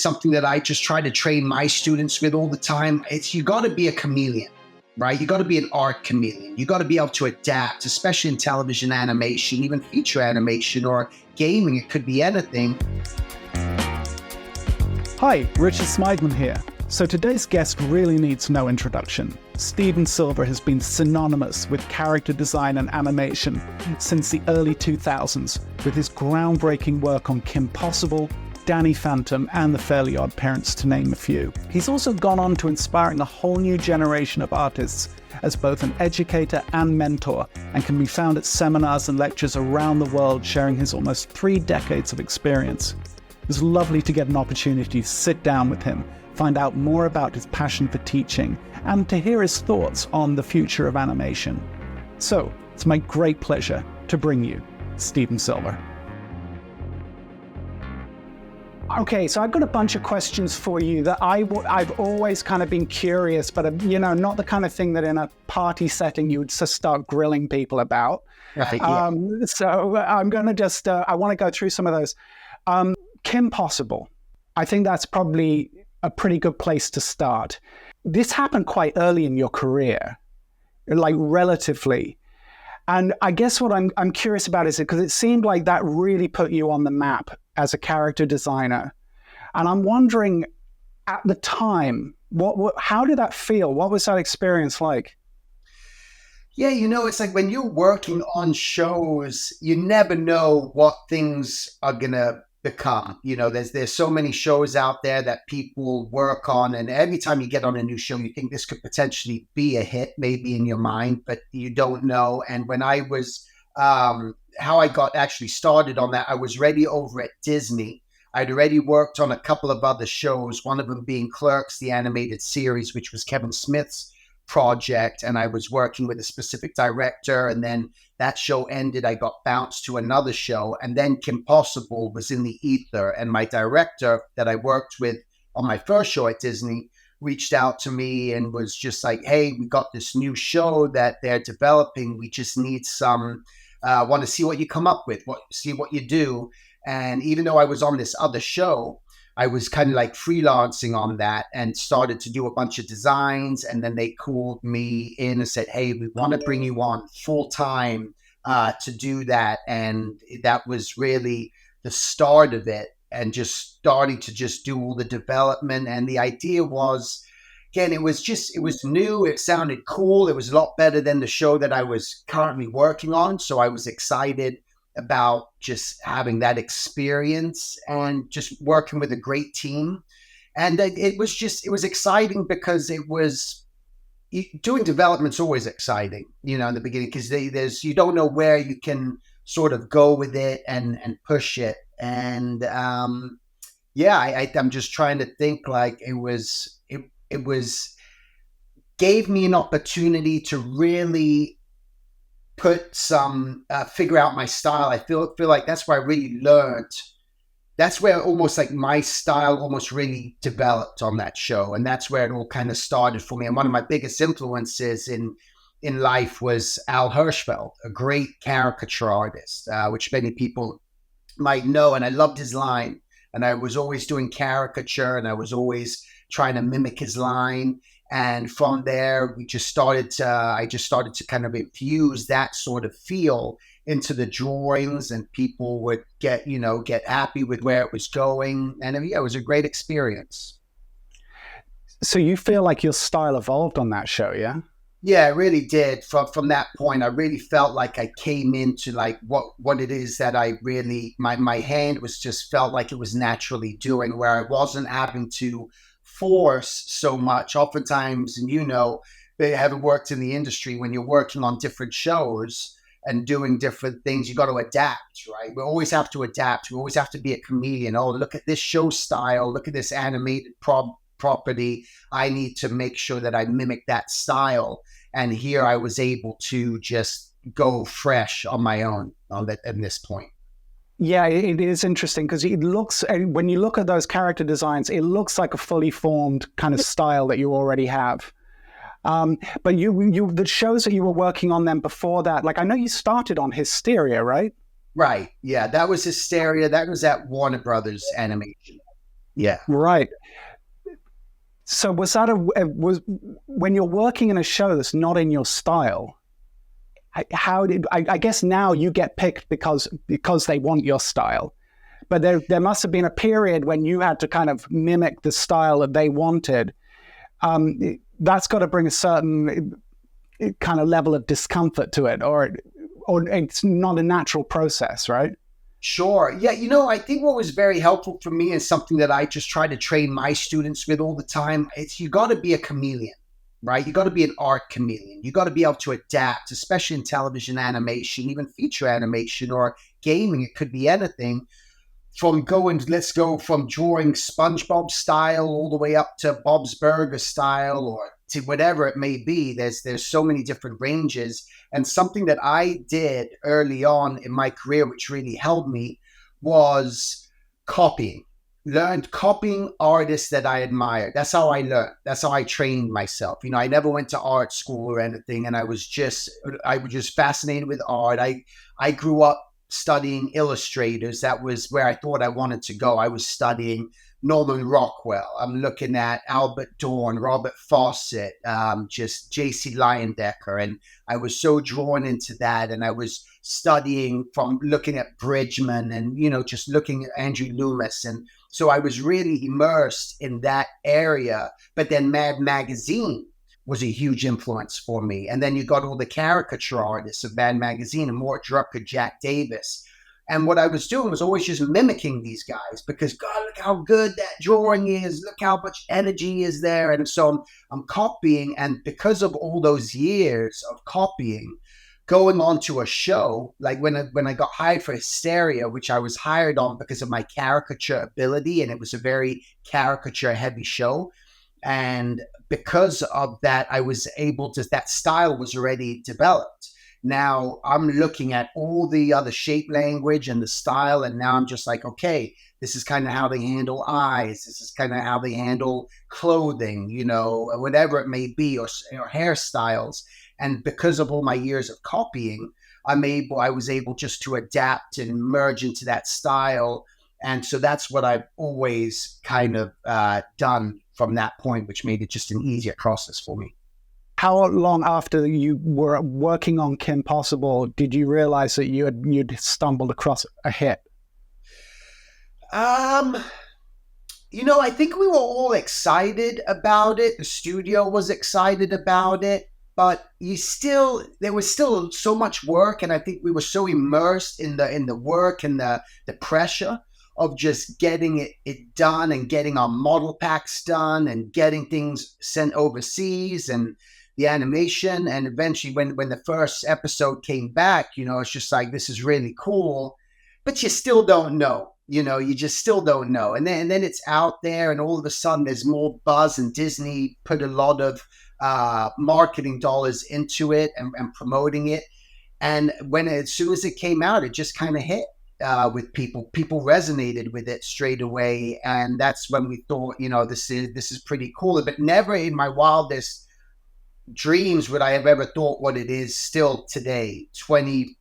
something that I just try to train my students with all the time. It's you got to be a chameleon, right? You got to be an art chameleon. You got to be able to adapt, especially in television animation, even feature animation or gaming. It could be anything. Hi, Richard Smidman here. So today's guest really needs no introduction. Steven Silver has been synonymous with character design and animation since the early 2000s, with his groundbreaking work on Kim Possible, Danny Phantom, and The Fairly OddParents, to name a few. He's also gone on to inspiring a whole new generation of artists as both an educator and mentor, and can be found at seminars and lectures around the world sharing his almost 3 decades of experience. It was lovely to get an opportunity to sit down with him, find out more about his passion for teaching, and to hear his thoughts on the future of animation. So, it's my great pleasure to bring you Steven Silver. Okay, so I've got a bunch of questions for you that I've always kind of been curious, but not the kind of thing that in a party setting you would just start grilling people about. Right, yeah. So I'm going to just, I want to go through some of those. Kim Possible, I think that's probably a pretty good place to start. This happened quite early in your career, like relatively. And I guess what I'm curious about is because it seemed like that really put you on the map as a character designer. And I'm wondering, at the time, how did that feel? What was that experience like? Yeah, it's like when you're working on shows, you never know what things are going to become. There's so many shows out there that people work on, and every time you get on a new show, you think this could potentially be a hit, maybe in your mind, but you don't know. And when I was, how I got actually started on that, I was already over at Disney. I'd already worked on a couple of other shows, one of them being Clerks, the animated series, which was Kevin Smith's project, and I was working with a specific director, and then that show ended. I got bounced to another show, and then Kim Possible was in the ether, and my director that I worked with on my first show at Disney reached out to me and was just like, hey, we got this new show that they're developing. We just need some, want to see what you come up with, see what you do. And even though I was on this other show, I was kind of like freelancing on that and started to do a bunch of designs. And then they called me in and said, hey, we want to bring you on full time to do that. And that was really the start of it, and just starting to just do all the development. And the idea was, again, it was new. It sounded cool. It was a lot better than the show that I was currently working on. So I was excited about just having that experience and just working with a great team. And it was exciting because doing development's always exciting, in the beginning, because you don't know where you can sort of go with it and push it. And I'm just trying to think, like it was gave me an opportunity to really figure out my style. I feel like that's where I really learned. That's where almost like my style almost really developed on that show. And that's where it all kind of started for me. And one of my biggest influences in life was Al Hirschfeld, a great caricature artist, which many people might know. And I loved his line. And I was always doing caricature, and I was always trying to mimic his line. And from there, I just started to kind of infuse that sort of feel into the drawings, and people would get happy with where it was going. And it was a great experience. So you feel like your style evolved on that show, yeah? Yeah, it really did. From that point, I really felt like I came into like what it is that I really, my hand was just felt like it was naturally doing, where I wasn't having to force so much. Oftentimes, and they haven't worked in the industry, when you're working on different shows and doing different things, you got to adapt, right? We always have to adapt. We always have to be a chameleon. Oh, look at this show style. Look at this animated property. I need to make sure that I mimic that style. And here I was able to just go fresh on my own at this point. Yeah, it is interesting because when you look at those character designs, it looks like a fully formed kind of style that you already have. But the shows that you were working on then before that, like I know you started on Hysteria, right? Right. Yeah, that was Hysteria. That was at Warner Brothers Animation. Yeah. Right. So was that was when you're working in a show that's not in your style? How did I guess now you get picked because they want your style, but there must have been a period when you had to kind of mimic the style that they wanted. That's got to bring a certain kind of level of discomfort to it, or it's not a natural process, right? Sure. Yeah. I think what was very helpful for me and something that I just try to train my students with all the time, it's you got to be a chameleon, right? You got to be an art chameleon. You got to be able to adapt, especially in television animation, even feature animation or gaming. It could be anything let's go from drawing SpongeBob style all the way up to Bob's Burger style or to whatever it may be. There's so many different ranges. And something that I did early on in my career, which really helped me, was copying. Learned copying artists that I admired. That's how I learned. That's how I trained myself. I never went to art school or anything, and I was just fascinated with art. I grew up studying illustrators. That was where I thought I wanted to go. I was studying Norman Rockwell. I'm looking at Albert Dorn, Robert Fawcett, just J.C. Leyendecker. And I was so drawn into that. And I was studying from looking at Bridgman and, just looking at Andrew Loomis. And so I was really immersed in that area. But then Mad Magazine was a huge influence for me. And then you got all the caricature artists of Mad Magazine and Mort Drucker, Jack Davis. And what I was doing was always just mimicking these guys because, God, look how good that drawing is. Look how much energy is there. And so I'm copying. And because of all those years of copying, going on to a show, like when I got hired for Hysteria, which I was hired on because of my caricature ability, and it was a very caricature heavy show. And because of that, that style was already developed. Now I'm looking at all the other shape language and the style, and now I'm just like, okay, this is kind of how they handle eyes. This is kind of how they handle clothing, whatever it may be, or hairstyles. And because of all my years of copying, I was able just to adapt and merge into that style. And so that's what I've always kind of done from that point, which made it just an easier process for me. How long after you were working on Kim Possible did you realize that you'd stumbled across a hit? I think we were all excited about it. The studio was excited about it, but there was still so much work, and I think we were so immersed in the work and the pressure of just getting it done and getting our model packs done and getting things sent overseas and the animation. And eventually when the first episode came back, it's just like, this is really cool, but you still don't know. You just still don't know. And then it's out there, and all of a sudden there's more buzz, and Disney put a lot of marketing dollars into it and promoting it. And as soon as it came out, it just kind of hit with people. People resonated with it straight away, and that's when we thought, this is pretty cool. But never in my wildest dreams would I have ever thought what it is still today, 20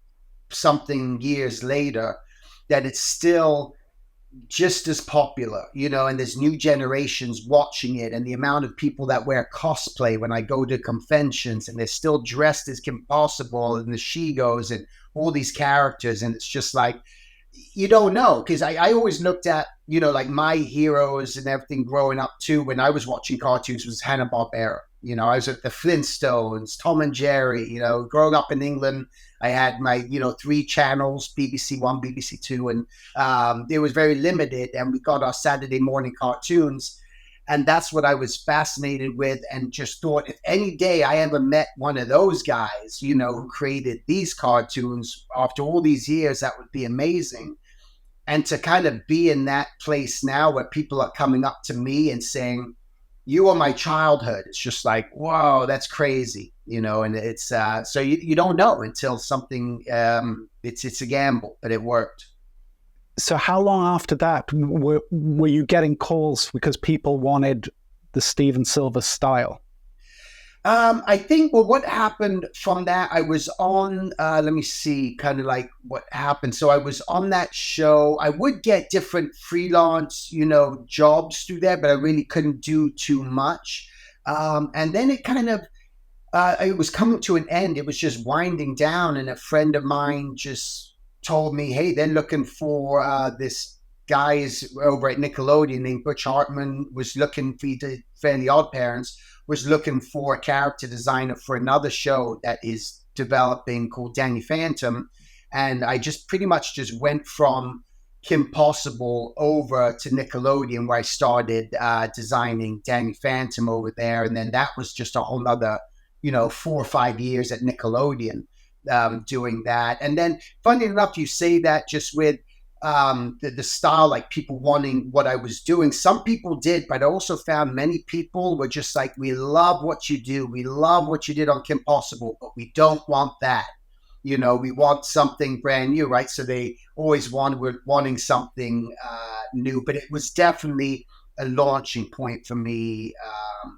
something years later, that it's still just as popular, and there's new generations watching it, and the amount of people that wear cosplay when I go to conventions, and they're still dressed as Kim Possible and the She-Goes and all these characters. And it's just like, you don't know, because I always looked at, like my heroes and everything growing up too, when I was watching cartoons, was Hanna-Barbera. I was at the Flintstones, Tom and Jerry. Growing up in England, I had my, 3 channels, BBC One, BBC Two, and it was very limited. And we got our Saturday morning cartoons. And that's what I was fascinated with, and just thought, if any day I ever met one of those guys, who created these cartoons after all these years, that would be amazing. And to kind of be in that place now where people are coming up to me and saying, you are my childhood. It's just like, whoa, that's crazy, and it's, so you don't know until something, it's a gamble, but it worked. So how long after that were you getting calls because people wanted the Steven Silver style? I think, well, what happened from that, I was on, let me see, kind of like what happened. So I was on that show. I would get different freelance, jobs through there, but I really couldn't do too much. And then it was coming to an end. It was just winding down, and a friend of mine just told me, "Hey, they're looking for this guys over at Nickelodeon named Butch Hartman was looking for the Fairly Odd Parents was looking for a character designer for another show that is developing called Danny Phantom." And I just pretty much just went from Kim Possible over to Nickelodeon, where I started designing Danny Phantom over there, and then that was just a whole nother 4 or 5 years at Nickelodeon doing that. And then, funny enough, you say that just with the style, like people wanting what I was doing. Some people did, but I also found many people were just like, we love what you do. We love what you did on Kim Possible, but we don't want that. We want something brand new, right? So they always were wanting something new, but it was definitely a launching point for me,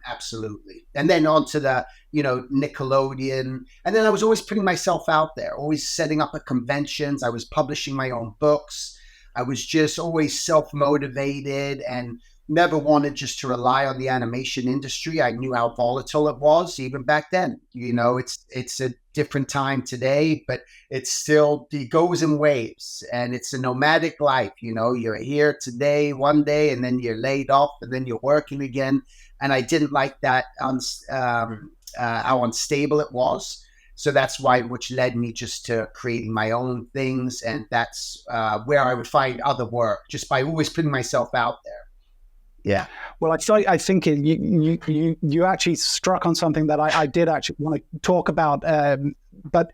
absolutely. And then on to the, Nickelodeon. And then I was always putting myself out there, always setting up at conventions. I was publishing my own books. I was just always self motivated and never wanted just to rely on the animation industry. I knew how volatile it was even back then. It's a different time today, but it goes in waves, and it's a nomadic life. You're here today, one day, and then you're laid off, and then you're working again. And I didn't like that how unstable it was. So that's why, which led me just to creating my own things, and that's where I would find other work just by always putting myself out there. Yeah. Well, I think you actually struck on something that I did actually want to talk about. But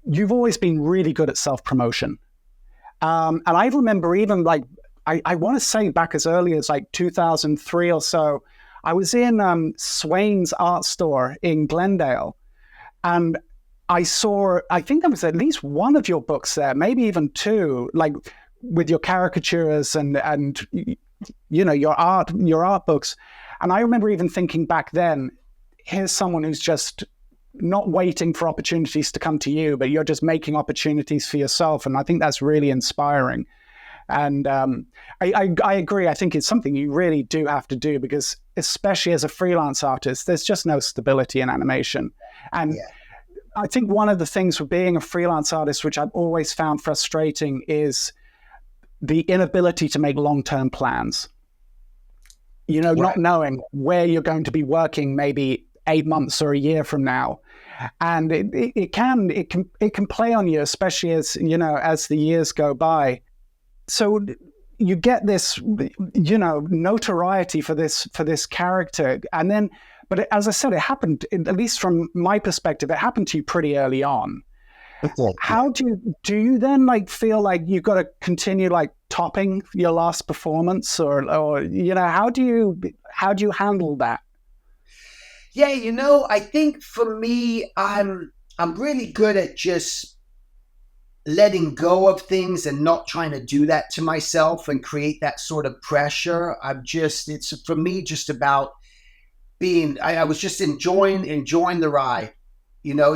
you've always been really good at self-promotion. And I remember even like, I want to say back as early as like 2003 or so, I was in Swain's art store in Glendale, and I think there was at least one of your books there, maybe even two, like with your caricatures and your art books. And I remember even thinking back then, here's someone who's just not waiting for opportunities to come to you, but you're just making opportunities for yourself. And I think that's really inspiring. And I agree. I think it's something you really do have to do, because especially as a freelance artist, there's just no stability in animation. And yeah. I think one of the things with being a freelance artist, which I've always found frustrating, is the inability to make long-term plans. Right. Not knowing where you're going to be working maybe 8 months or a year from now. And it can play on you, especially as the years go by. So you get this, notoriety for this character. And then, but as I said, it happened, at least from my perspective, it happened to you pretty early on. How do you then like feel like you've got to continue like topping your last performance, or how do you handle that? Yeah, I think for me, I'm really good at just letting go of things and not trying to do that to myself and create that sort of pressure. It's for me just about being, I was just enjoying the ride,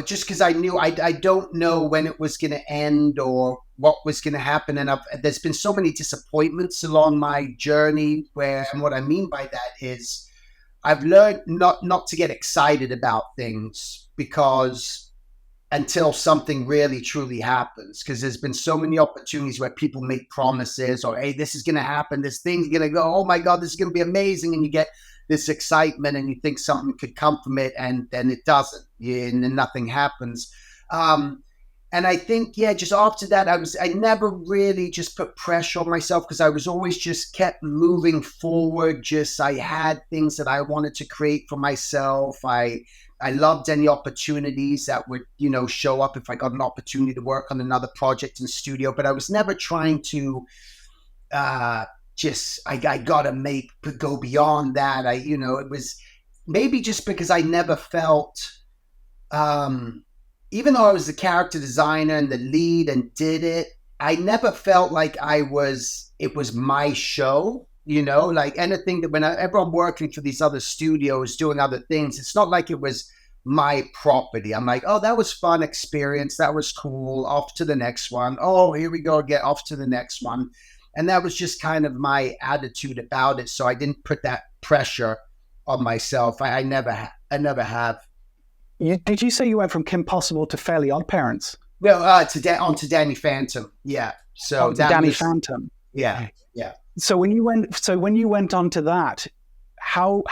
just because I knew I don't know when it was going to end or what was going to happen. And there's been so many disappointments along my journey and what I mean by that is I've learned not to get excited about things until something really truly happens, because there's been so many opportunities where people make promises or, hey, this is going to happen, this thing's going to go, oh my God, this is going to be amazing. And you get this excitement and you think something could come from it, and then it doesn't, and then nothing happens. And I think, just after that, I never really just put pressure on myself, because I was always just kept moving forward. I had things that I wanted to create for myself. I loved any opportunities that would, show up if I got an opportunity to work on another project in studio, but I was never trying to, I gotta go beyond that. It was maybe just because I never felt, even though I was the character designer and the lead and did it, I never felt like it was my show. like anything that whenever I'm working for these other studios doing other things, it's not like it was my property. I'm like, oh, that was fun experience. That was cool. Off to the next one. Oh, here we go again. Off to the next one. And that was just kind of my attitude about it. So I didn't put that pressure on myself. I never have. Did you say you went from Kim Possible to Fairly Odd Parents? Well, on to Danny Phantom. Yeah. So On to that Danny was, Phantom. yeah, yeah. When you went on to that, how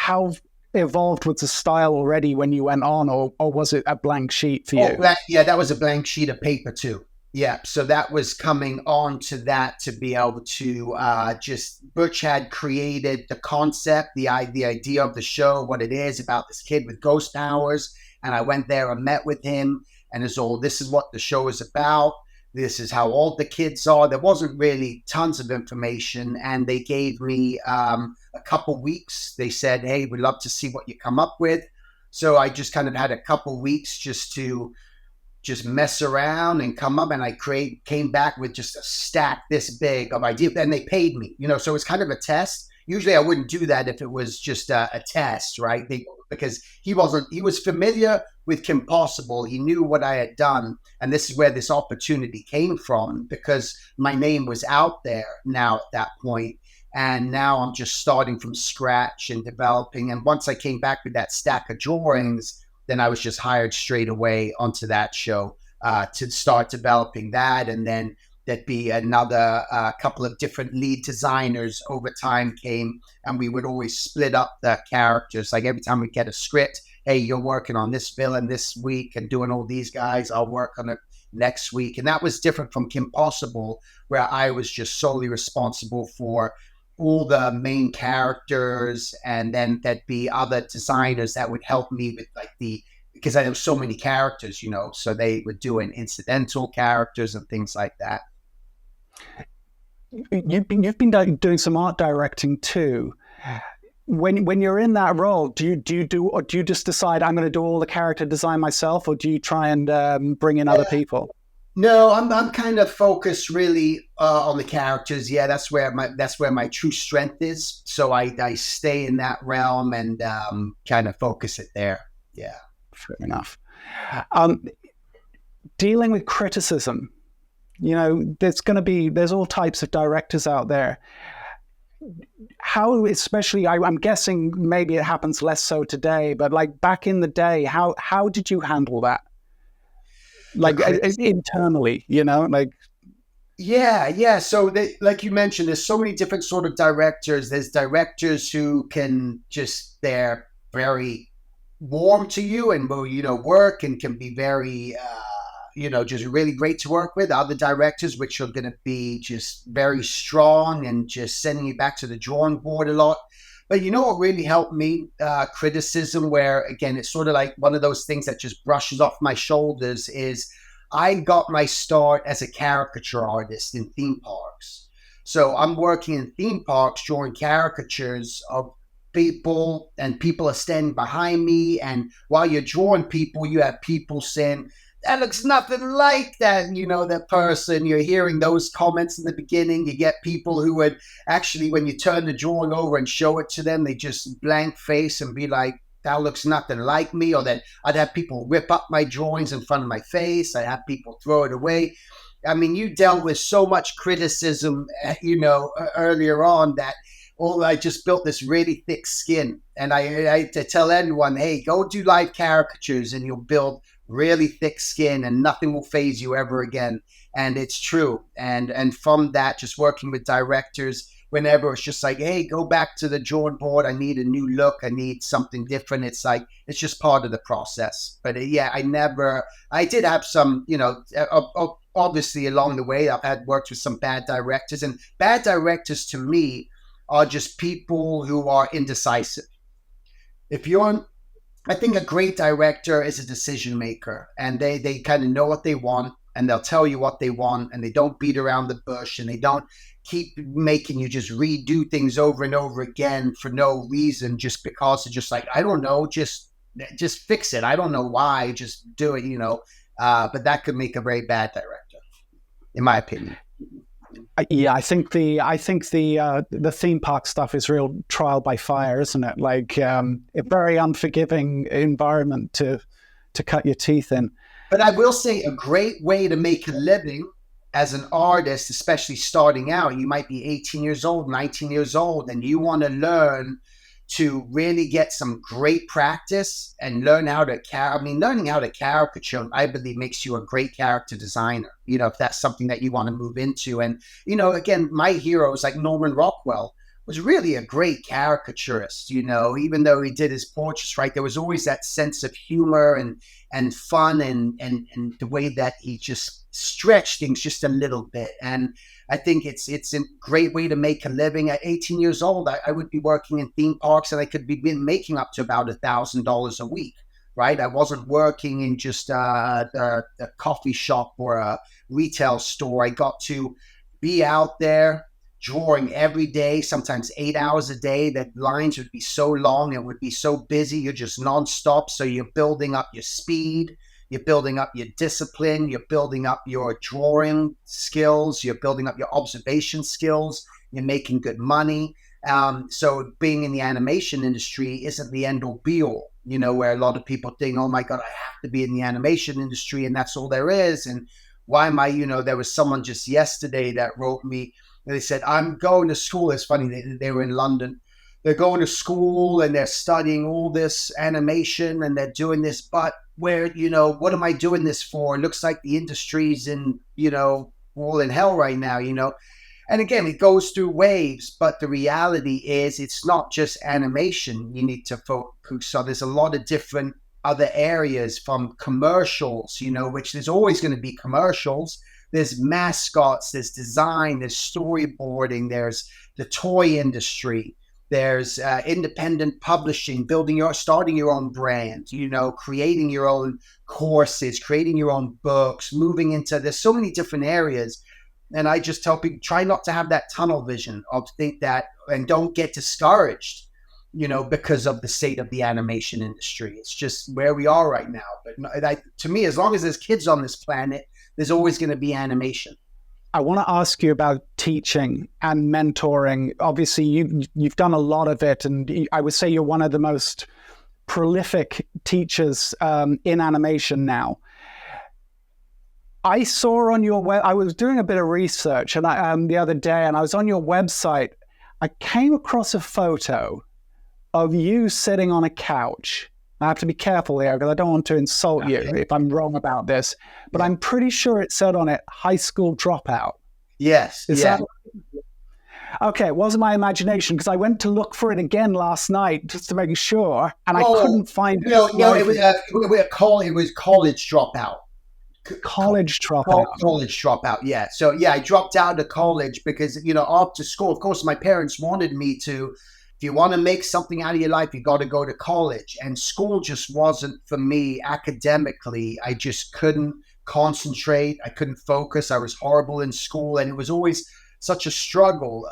evolved was the style already when you went on, or was it a blank sheet for Oh, you? that was a blank sheet of paper too. Yeah, so that was coming on to that to be able to just Butch had created the concept, the idea of the show, what it is about this kid with ghost powers, and I went there and met with him, and it's all this is what the show is about. This is how old the kids are. There wasn't really tons of information, and they gave me a couple weeks. They said, "Hey, we'd love to see what you come up with." So I just kind of had a couple weeks just to just mess around and come up, and came back with just a stack this big of ideas, and they paid me, so it's kind of a test. Usually I wouldn't do that if it was just a test, right? Because he was familiar with Kim Possible. He knew what I had done, and this is where this opportunity came from, because my name was out there now at that point, and now I'm just starting from scratch and developing. And once I came back with that stack of drawings, then I was just hired straight away onto that show to start developing that. And then there'd be another couple of different lead designers over time came, and we would always split up the characters. Like every time we get a script, hey, you're working on this villain this week and doing all these guys, I'll work on it next week. And that was different from Kim Possible, where I was just solely responsible for all the main characters, and then there'd be other designers that would help me with like because I have so many characters, so they were doing incidental characters and things like that. You've been doing some art directing too. When you're in that role, do you do, or do you just decide I'm going to do all the character design myself, or do you try and bring in other people? No, I'm kind of focused really on the characters. Yeah, that's where my true strength is. So I stay in that realm and kind of focus it there. Yeah. Fair enough. Um, Dealing with criticism, there's all types of directors out there. How, especially, I'm guessing maybe it happens less so today, but like back in the day, how did you handle that? Like internally, like yeah. So like you mentioned, there's so many different sort of directors. There's directors who they're very warm to you and will work and can be very just really great to work with. Other directors which are going to be just very strong and just sending you back to the drawing board a lot. But what really helped me? Criticism, where again, it's sort of like one of those things that just brushes off my shoulders, is I got my start as a caricature artist in theme parks. So I'm working in theme parks drawing caricatures of people, and people are standing behind me. And while you're drawing people, you have people saying, that looks nothing like that person. You're hearing those comments in the beginning. You get people who would actually, when you turn the drawing over and show it to them, they just blank face and be like, that looks nothing like me. Or that I'd have people rip up my drawings in front of my face. I'd have people throw it away. I mean, you dealt with so much criticism, earlier on, that I just built this really thick skin. And I to tell anyone, hey, go do live caricatures and you'll build really thick skin and nothing will phase you ever again. And it's true. And from that, just working with directors, whenever it's just like, hey, go back to the drawing board. I need a new look. I need something different. It's like, it's just part of the process. But I did have some, obviously along the way, I've had worked with some bad directors, and bad directors to me are just people who are indecisive. If you're I think a great director is a decision maker, and they kind of know what they want, and they'll tell you what they want, and they don't beat around the bush, and they don't keep making you just redo things over and over again for no reason, just because they're just like, I don't know, just fix it. I don't know why, just do it, But that could make a very bad director, in my opinion. Yeah, I think the theme park stuff is real trial by fire, isn't it? Like a very unforgiving environment to cut your teeth in. But I will say a great way to make a living as an artist, especially starting out, you might be 18 years old, 19 years old, and you want to learn to really get some great practice and learn how to learning how to caricature, I believe, makes you a great character designer, if that's something that you want to move into. And, again, my heroes like Norman Rockwell was really a great caricaturist, even though he did his portraits, right? There was always that sense of humor and fun and the way that he just stretched things just a little bit. And I think it's a great way to make a living. At 18 years old, I would be working in theme parks and I could be making up to about $1,000 a week, right? I wasn't working in just a coffee shop or a retail store. I got to be out there drawing every day, sometimes 8 hours a day. That lines would be so long, it would be so busy, you're just nonstop. So you're building up your speed, you're building up your discipline, you're building up your drawing skills, you're building up your observation skills, you're making good money. So being in the animation industry isn't the end all be all, where a lot of people think, oh my God, I have to be in the animation industry and that's all there is. And why am I, there was someone just yesterday that wrote me, they said, I'm going to school. It's funny, they were in London. They're going to school and they're studying all this animation and they're doing this, but what am I doing this for? It looks like the industry's in, all in hell right now, And again, it goes through waves, but the reality is it's not just animation you need to focus on. There's a lot of different other areas, from commercials, which there's always going to be commercials. There's mascots, there's design, there's storyboarding, there's the toy industry, there's independent publishing, starting your own brand, creating your own courses, creating your own books, moving into, there's so many different areas. And I just tell people, try not to have that tunnel vision of think that, and don't get discouraged, because of the state of the animation industry. It's just where we are right now. But to me, as long as there's kids on this planet, there's always going to be animation. I want to ask you about teaching and mentoring. Obviously, you've done a lot of it, and I would say you're one of the most prolific teachers in animation now. I saw on your I was doing a bit of research and the other day, and I was on your website. I came across a photo of you sitting on a couch. I have to be careful here because I don't want to insult you if I'm wrong about this, but I'm pretty sure it said on it, high school dropout. Yes. Is that okay? It wasn't my imagination, because I went to look for it again last night just to make sure, and I couldn't find it. No, it was college dropout. College dropout. College dropout, yeah. So, yeah, I dropped out of college because, after school, of course, my parents wanted me to, if you want to make something out of your life, you got to go to college. And school just wasn't for me academically. I just couldn't concentrate. I couldn't focus. I was horrible in school. And it was always such a struggle,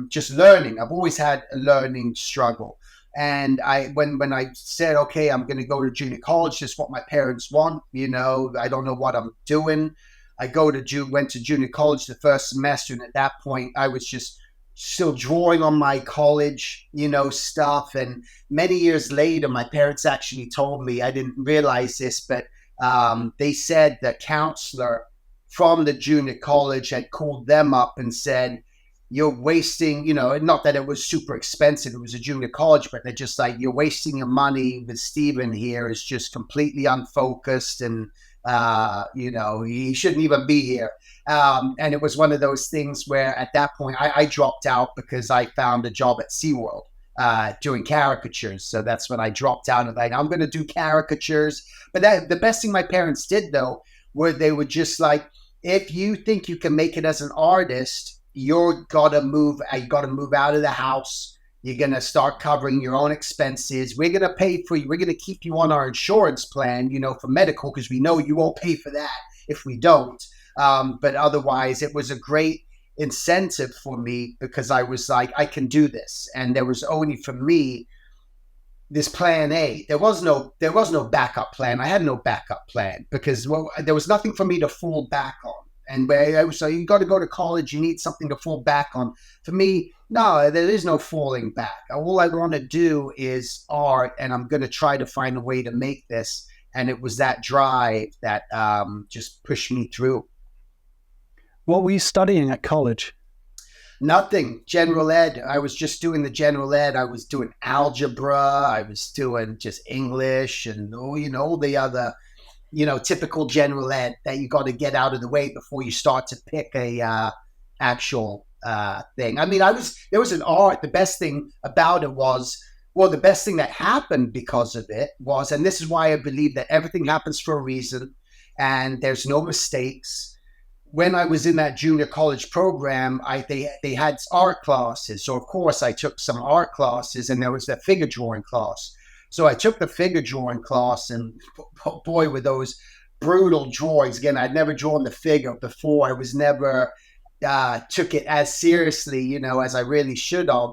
just learning. I've always had a learning struggle. And when I said, okay, I'm going to go to junior college, this is what my parents want, I don't know what I'm doing. I went to junior college the first semester. And at that point, I was just still drawing on my college, stuff. And many years later, my parents actually told me, I didn't realize this, but they said the counselor from the junior college had called them up and said, you're wasting, not that it was super expensive, it was a junior college, but they're just like, you're wasting your money with Steven here. Is just completely unfocused and, he shouldn't even be here. And it was one of those things where at that point I dropped out because I found a job at SeaWorld doing caricatures. So that's when I dropped out and like, I'm going to do caricatures. But the best thing my parents did, though, were they were just like, if you think you can make it as an artist, you got to move out of the house. You're going to start covering your own expenses. We're going to pay for you. We're going to keep you on our insurance plan, for medical, because we know you won't pay for that if we don't. But otherwise, it was a great incentive for me because I was like, I can do this. And there was only for me this plan A. There was no backup plan. I had no backup plan because there was nothing for me to fall back on. And I was like, you got to go to college. You need something to fall back on. For me, no, there is no falling back. All I want to do is art, and I'm going to try to find a way to make this. And it was that drive that just pushed me through. What were you studying at college? Nothing. General ed. I was just doing the general ed. I was doing algebra. I was doing just English and all the other, typical general ed that you got to get out of the way before you start to pick a actual thing. I mean, there was an art. The best thing about it was, well, the best thing that happened because of it was, and this is why I believe that everything happens for a reason, and there's no mistakes. When I was in that junior college program, they had art classes. So of course I took some art classes, and there was the figure drawing class. So I took the figure drawing class, and boy, were those brutal drawings. Again, I'd never drawn the figure before. I was never took it as seriously, as I really should have.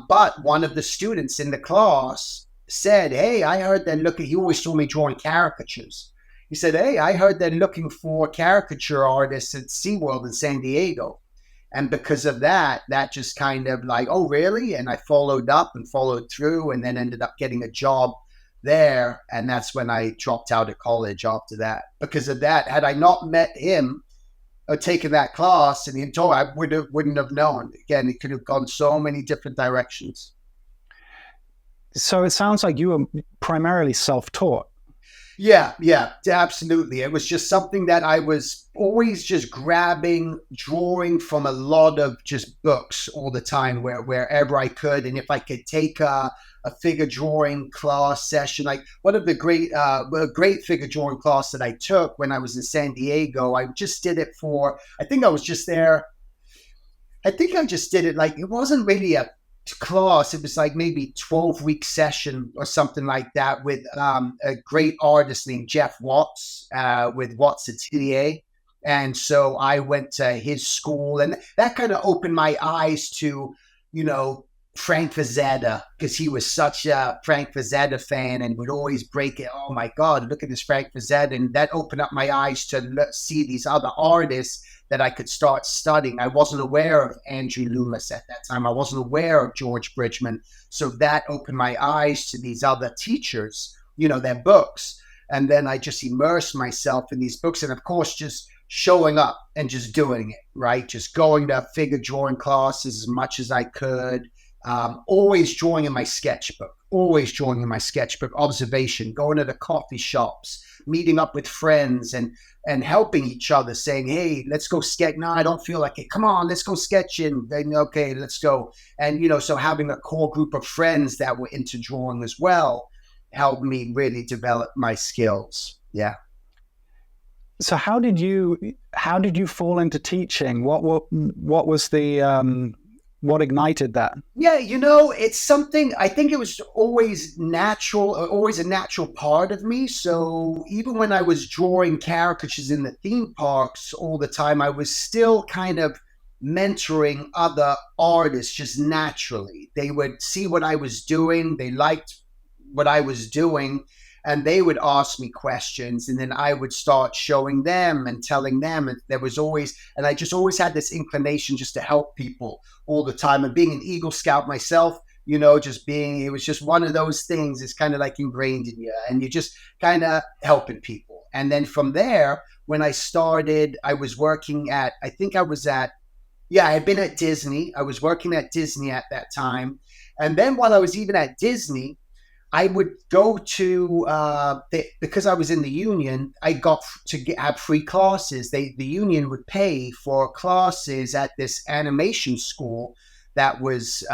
But one of the students in the class said, "Hey, I heard they're looking." He always saw me drawing caricatures. He said, "Hey, I heard they're looking for caricature artists at SeaWorld in San Diego." And because of that, that just kind of like, oh, really? And I followed up and followed through, and then ended up getting a job there. And that's when I dropped out of college after that. Because of that, had I not met him or taken that class and he told, I wouldn't have known. Again, it could have gone so many different directions. So it sounds like you were primarily self-taught. Yeah, absolutely. It was just something that I was always just grabbing, drawing from a lot of just books all the time, wherever I could. And if I could take a figure drawing class session, like one of the great figure drawing class that I took when I was in San Diego, I just did it for, I think I was just there. I think I just did it like, it wasn't really a class. It was like maybe 12-week session or something like that with a great artist named Jeff Watts with Versatility. And so I went to his school, and that kind of opened my eyes to, Frank Frazetta, because he was such a Frank Frazetta fan and would always break it. Oh my God, look at this Frank Frazetta. And that opened up my eyes to see these other artists that I could start studying. I wasn't aware of Andrew Loomis at that time. I wasn't aware of George Bridgman. So that opened my eyes to these other teachers, their books. And then I just immersed myself in these books. And of course, just showing up and just doing it, right? Just going to figure drawing classes as much as I could. Always drawing in my sketchbook, observation, going to the coffee shops, meeting up with friends and helping each other, saying, "Hey, let's go sketch." No, I don't feel like it. Come on, let's go sketching. Then, okay, let's go. And, so having a core group of friends that were into drawing as well helped me really develop my skills. Yeah. So how did you fall into teaching? What was the what ignited that? Yeah, it's something, I think it was always natural, always a natural part of me. So even when I was drawing caricatures in the theme parks all the time, I was still kind of mentoring other artists just naturally. They would see what I was doing, they liked what I was doing, and they would ask me questions, and then I would start showing them and telling them. And I just always had this inclination just to help people all the time. And being an Eagle Scout myself, it was just one of those things. It's kind of like ingrained in you, and you're just kind of helping people. And then from there, when I started, I was working at, I had been at Disney. I was working at Disney at that time. And then while I was even at Disney, I would go to because I was in the union. I got to have free classes. The union would pay for classes at this animation school that was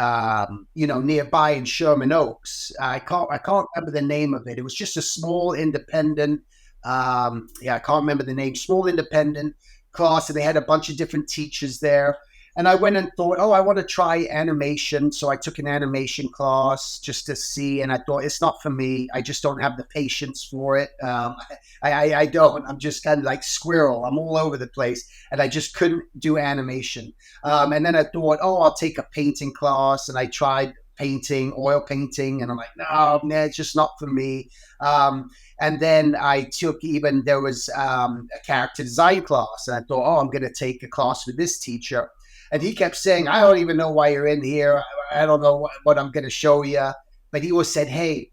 nearby in Sherman Oaks. I can't remember the name of it. It was just a small independent. I can't remember the name. Small independent class, and they had a bunch of different teachers there. And I went and thought, I want to try animation. So I took an animation class just to see. And I thought, it's not for me. I just don't have the patience for it. I don't. I'm just kind of like squirrel. I'm all over the place. And I just couldn't do animation. And then I thought, I'll take a painting class. And I tried painting, oil painting. And I'm like, no, man, it's just not for me. And then I took even, there was a character design class. And I thought, oh, I'm going to take a class with this teacher. And he kept saying, I don't even know why you're in here. I don't know what I'm going to show you. But he always said, hey,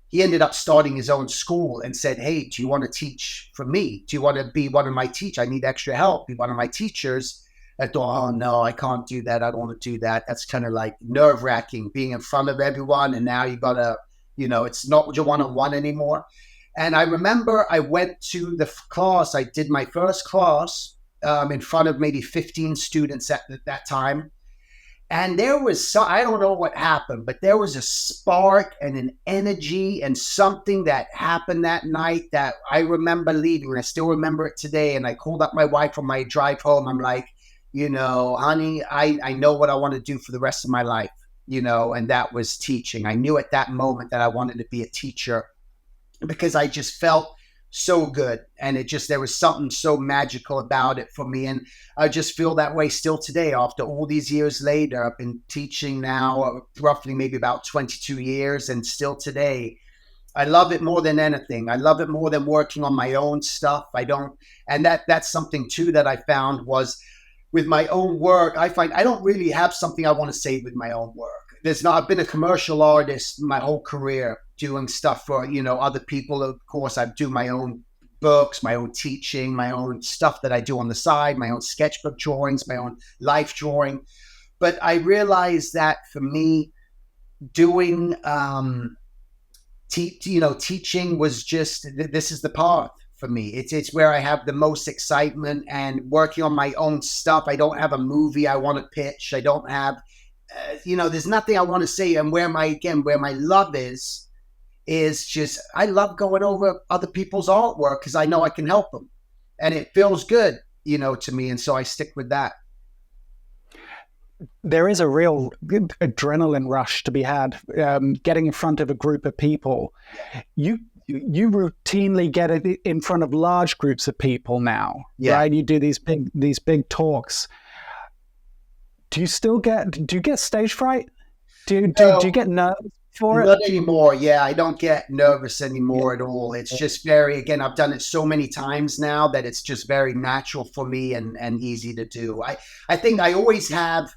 he ended up starting his own school and said, hey, do you want to teach for me? Do you want to be one of my teachers? I need extra help. Be one of my teachers. I thought, oh, no, I can't do that. I don't want to do that. That's kind of like nerve wracking, being in front of everyone. And now you got to, it's not your one-on-one anymore. And I remember I went to the class. I did my first class in front of maybe 15 students at that time. And there was I don't know what happened, but there was a spark and an energy and something that happened that night that I remember leaving. And I still remember it today. And I called up my wife on my drive home. I'm like, honey, I know what I want to do for the rest of my life, and that was teaching. I knew at that moment that I wanted to be a teacher because I just felt so good. And there was something so magical about it for me. And I just feel that way still today after all these years later. I've been teaching now roughly maybe about 22 years, and still today, I love it more than anything. I love it more than working on my own stuff. And that's something too that I found was with my own work, I find I don't really have something I want to say with my own work. I've been a commercial artist my whole career, doing stuff for, other people. Of course, I do my own books, my own teaching, my own stuff that I do on the side, my own sketchbook drawings, my own life drawing. But I realized that for me, doing, teaching was just, this is the path for me. It's where I have the most excitement, and working on my own stuff. I don't have a movie I want to pitch. I don't have, there's nothing I want to say. And where my love is just, I love going over other people's artwork because I know I can help them, and it feels good, to me. And so I stick with that. There is a real adrenaline rush to be had getting in front of a group of people. You routinely get it in front of large groups of people now, right? You do these big talks. Do you get stage fright? Do you get nervous for it? Not anymore. Yeah, I don't get nervous anymore at all. It's just again, I've done it so many times now that it's just very natural for me and easy to do. I think I always have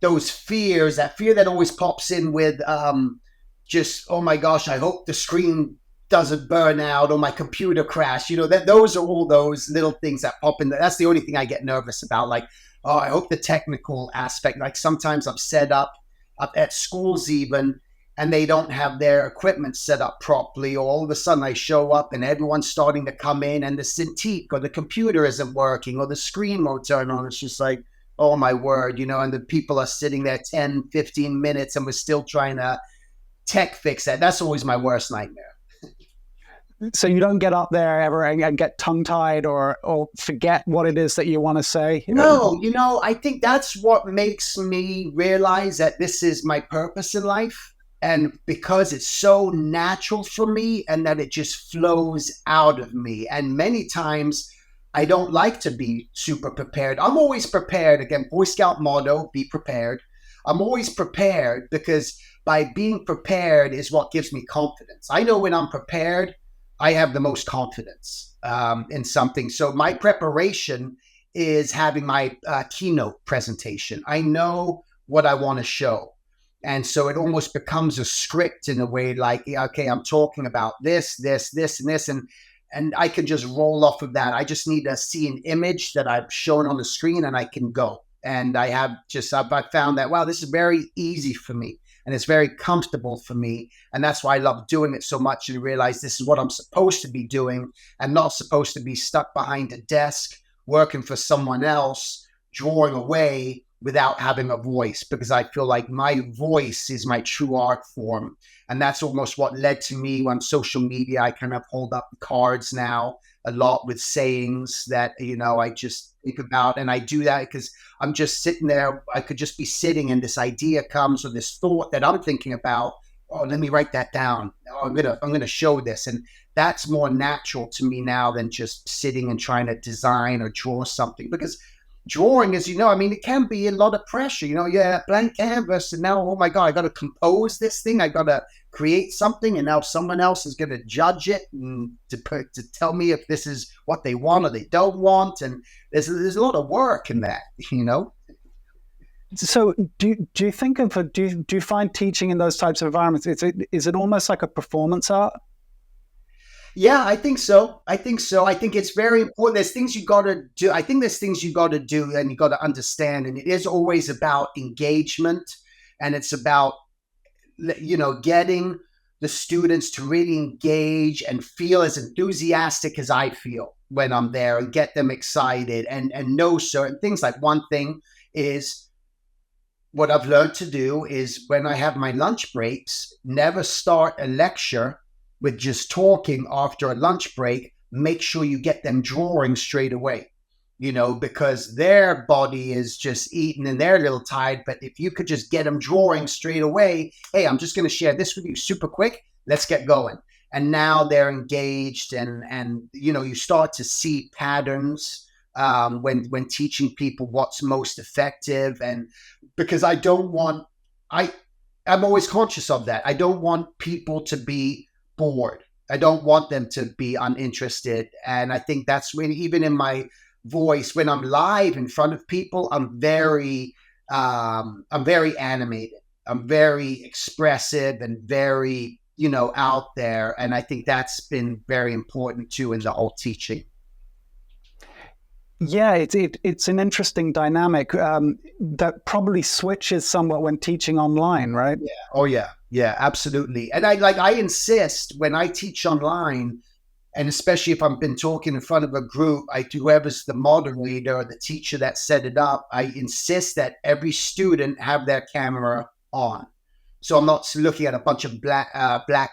those fears, that fear that always pops in with just, oh my gosh, I hope the screen doesn't burn out or my computer crash. Those are all those little things that pop in. That's the only thing I get nervous about. Like, oh, I hope the technical aspect, like sometimes I'm set up at schools even, and they don't have their equipment set up properly. Or all of a sudden I show up and everyone's starting to come in and the Cintiq or the computer isn't working or the screen won't turn on. It's just like, oh my word, and the people are sitting there 10, 15 minutes and we're still trying to tech fix that. That's always my worst nightmare. So you don't get up there ever and get tongue-tied or forget what it is that you want to say? No, I think that's what makes me realize that this is my purpose in life. And because it's so natural for me and that it just flows out of me. And many times I don't like to be super prepared. I'm always prepared. Again, Boy Scout motto, be prepared. I'm always prepared because by being prepared is what gives me confidence. I know when I'm prepared, I have the most confidence in something. So my preparation is having my keynote presentation. I know what I want to show. And so it almost becomes a script in a way, like, okay, I'm talking about this, this, this, and this, and I can just roll off of that. I just need to see an image that I've shown on the screen and I can go. And I found that, wow, this is very easy for me. And it's very comfortable for me. And that's why I love doing it so much, and realize this is what I'm supposed to be doing and not supposed to be stuck behind a desk working for someone else, drawing away without having a voice, because I feel like my voice is my true art form. And that's almost what led to me on social media. I kind of hold up cards now a lot with sayings that, I just think about. And I do that because I'm just sitting there. I could just be sitting and this idea comes, or this thought that I'm thinking about. Oh, let me write that down. Oh, I'm gonna show this. And that's more natural to me now than just sitting and trying to design or draw something, because drawing, as you know, I mean, it can be a lot of pressure. Yeah, blank canvas, and now, oh my God, I got to compose this thing. I got to create something, and now someone else is going to judge it and to tell me if this is what they want or they don't want. And there's a lot of work in that, you know. So do you think of do you find teaching in those types of environments, is it almost like a performance art? Yeah, I think so. I think so. I think it's very important. There's things you got to do. I think there's things you got to do and you got to understand. And it is always about engagement, and it's about, getting the students to really engage and feel as enthusiastic as I feel when I'm there, and get them excited and know certain things. Like, one thing is, what I've learned to do is, when I have my lunch breaks, never start a lecture with just talking after a lunch break. Make sure you get them drawing straight away, because their body is just eating and they're a little tired. But if you could just get them drawing straight away, hey, I'm just going to share this with you super quick. Let's get going. And now they're engaged, and you start to see patterns when teaching people what's most effective. And because I'm always conscious of that. I don't want people to be bored. I don't want them to be uninterested. And I think that's when, even in my voice, when I'm live in front of people, I'm very animated. I'm very expressive and very, out there. And I think that's been very important too in the whole teaching. Yeah, it's an interesting dynamic that probably switches somewhat when teaching online, right? Yeah. Oh yeah. Yeah, absolutely. And I insist when I teach online, and especially if I've been talking in front of a group, whoever's the moderator or the teacher that set it up, I insist that every student have their camera on. So I'm not looking at a bunch of black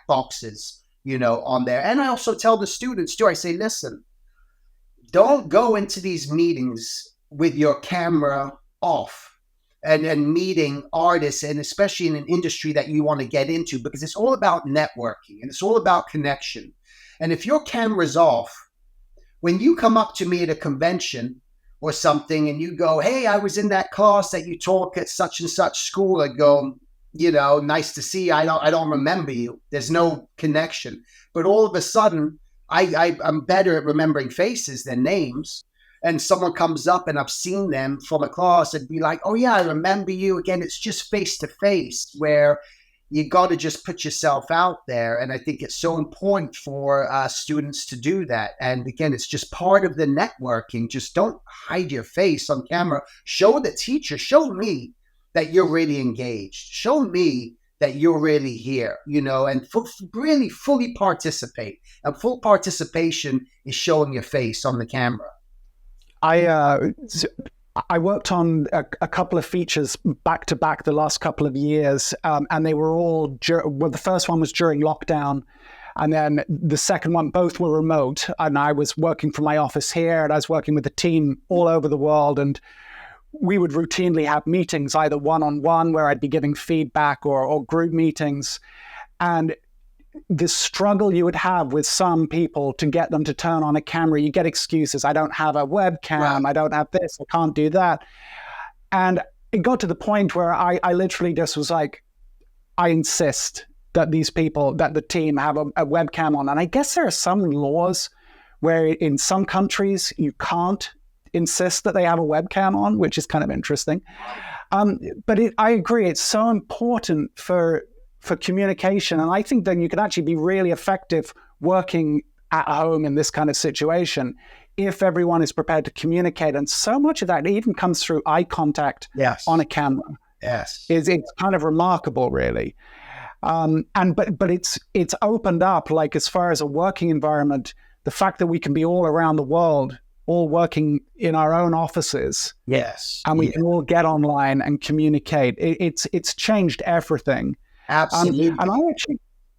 boxes, on there. And I also tell the students too, I say, listen, don't go into these meetings with your camera off, and meeting artists, and especially in an industry that you want to get into, because it's all about networking and it's all about connection. And if your camera's off, when you come up to me at a convention or something and you go, hey, I was in that class that you taught at such and such school, I go, nice to see you. I don't remember you. There's no connection. But all of a sudden, I'm better at remembering faces than names. And someone comes up and I've seen them from a class and be like, oh yeah, I remember you. Again, it's just face to face, where you got to just put yourself out there. And I think it's so important for students to do that. And again, it's just part of the networking. Just don't hide your face on camera. Show the teacher, show me that you're really engaged. Show me that you're really here, and really fully participate. And full participation is showing your face on the camera. I worked on a couple of features back to back the last couple of years, and they were all well. The first one was during lockdown, and then the second one, both were remote. And I was working from my office here, and I was working with a team all over the world, and we would routinely have meetings, either one-on-one, where I'd be giving feedback, or group meetings. And the struggle you would have with some people to get them to turn on a camera, you get excuses. I don't have a webcam. Right. I don't have this. I can't do that. And it got to the point where I literally just was like, I insist that these people, that the team have a webcam on. And I guess there are some laws where in some countries you can't insist that they have a webcam on, which is kind of interesting. But I agree, it's so important for communication. And I think then you can actually be really effective working at home in this kind of situation if everyone is prepared to communicate. And so much of that even comes through eye contact. Yes. On a camera. Yes. It's kind of remarkable, really. But it's opened up, like, as far as a working environment, the fact that we can be all around the world, all working in our own offices. Yes. And we can all get online and communicate. It's changed everything. Absolutely. And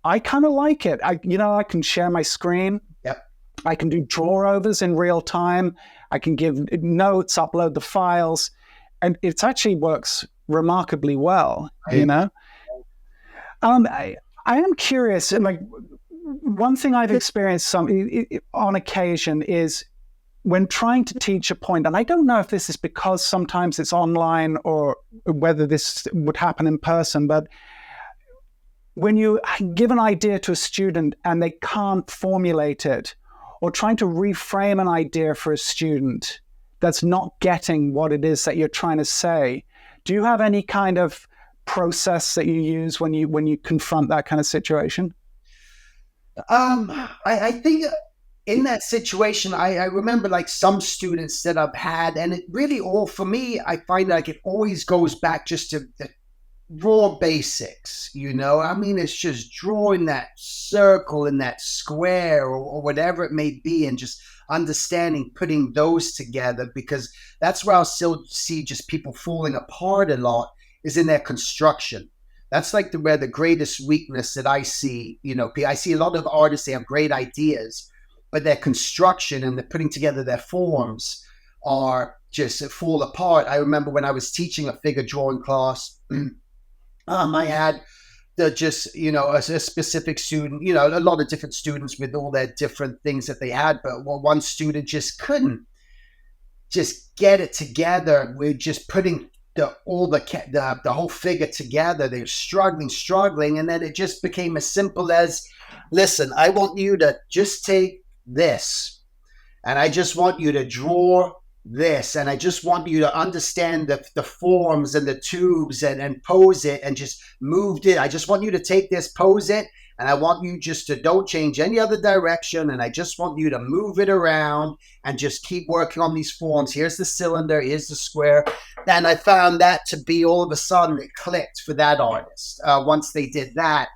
I kind of like it. I can share my screen. Yep. I can do draw-overs in real time. I can give notes, upload the files, and it actually works remarkably well, right. I am curious, like, one thing I've experienced on occasion is when trying to teach a point, and I don't know if this is because sometimes it's online or whether this would happen in person, but when you give an idea to a student and they can't formulate it, or trying to reframe an idea for a student that's not getting what it is that you're trying to say, do you have any kind of process that you use when you confront that kind of situation? I think in that situation, I remember like some students that I've had, and it really all for me, I find like it always goes back just to the raw basics, you know? I mean, it's just drawing that circle and that square or whatever it may be, and just understanding, putting those together, because that's where I'll still see just people falling apart a lot is in their construction. That's like where the greatest weakness that I see, you know, I see a lot of artists, they have great ideas, but their construction and the putting together their forms are just fall apart. I remember when I was teaching a figure drawing class, I had the just a specific student, a lot of different students with all their different things that they had, but one student just couldn't just get it together. We're just putting the whole figure together. They're struggling, and then it just became as simple as, listen, I want you to just take this, and I just want you to draw this, and I just want you to understand the forms and the tubes, and pose it and just moved it. I just want you to take this, pose it, and I want you just to don't change any other direction, and I just want you to move it around and just keep working on these forms. Here's the cylinder, here's the square. And I found that to be, all of a sudden it clicked for that artist. Once they did that,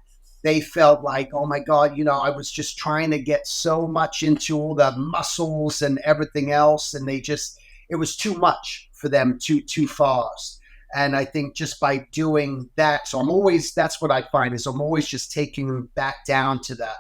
they felt like, oh my God, I was just trying to get so much into all the muscles and everything else. And it was too much for them too fast. And I think just by doing that, that's what I find is I'm always just taking them back down to the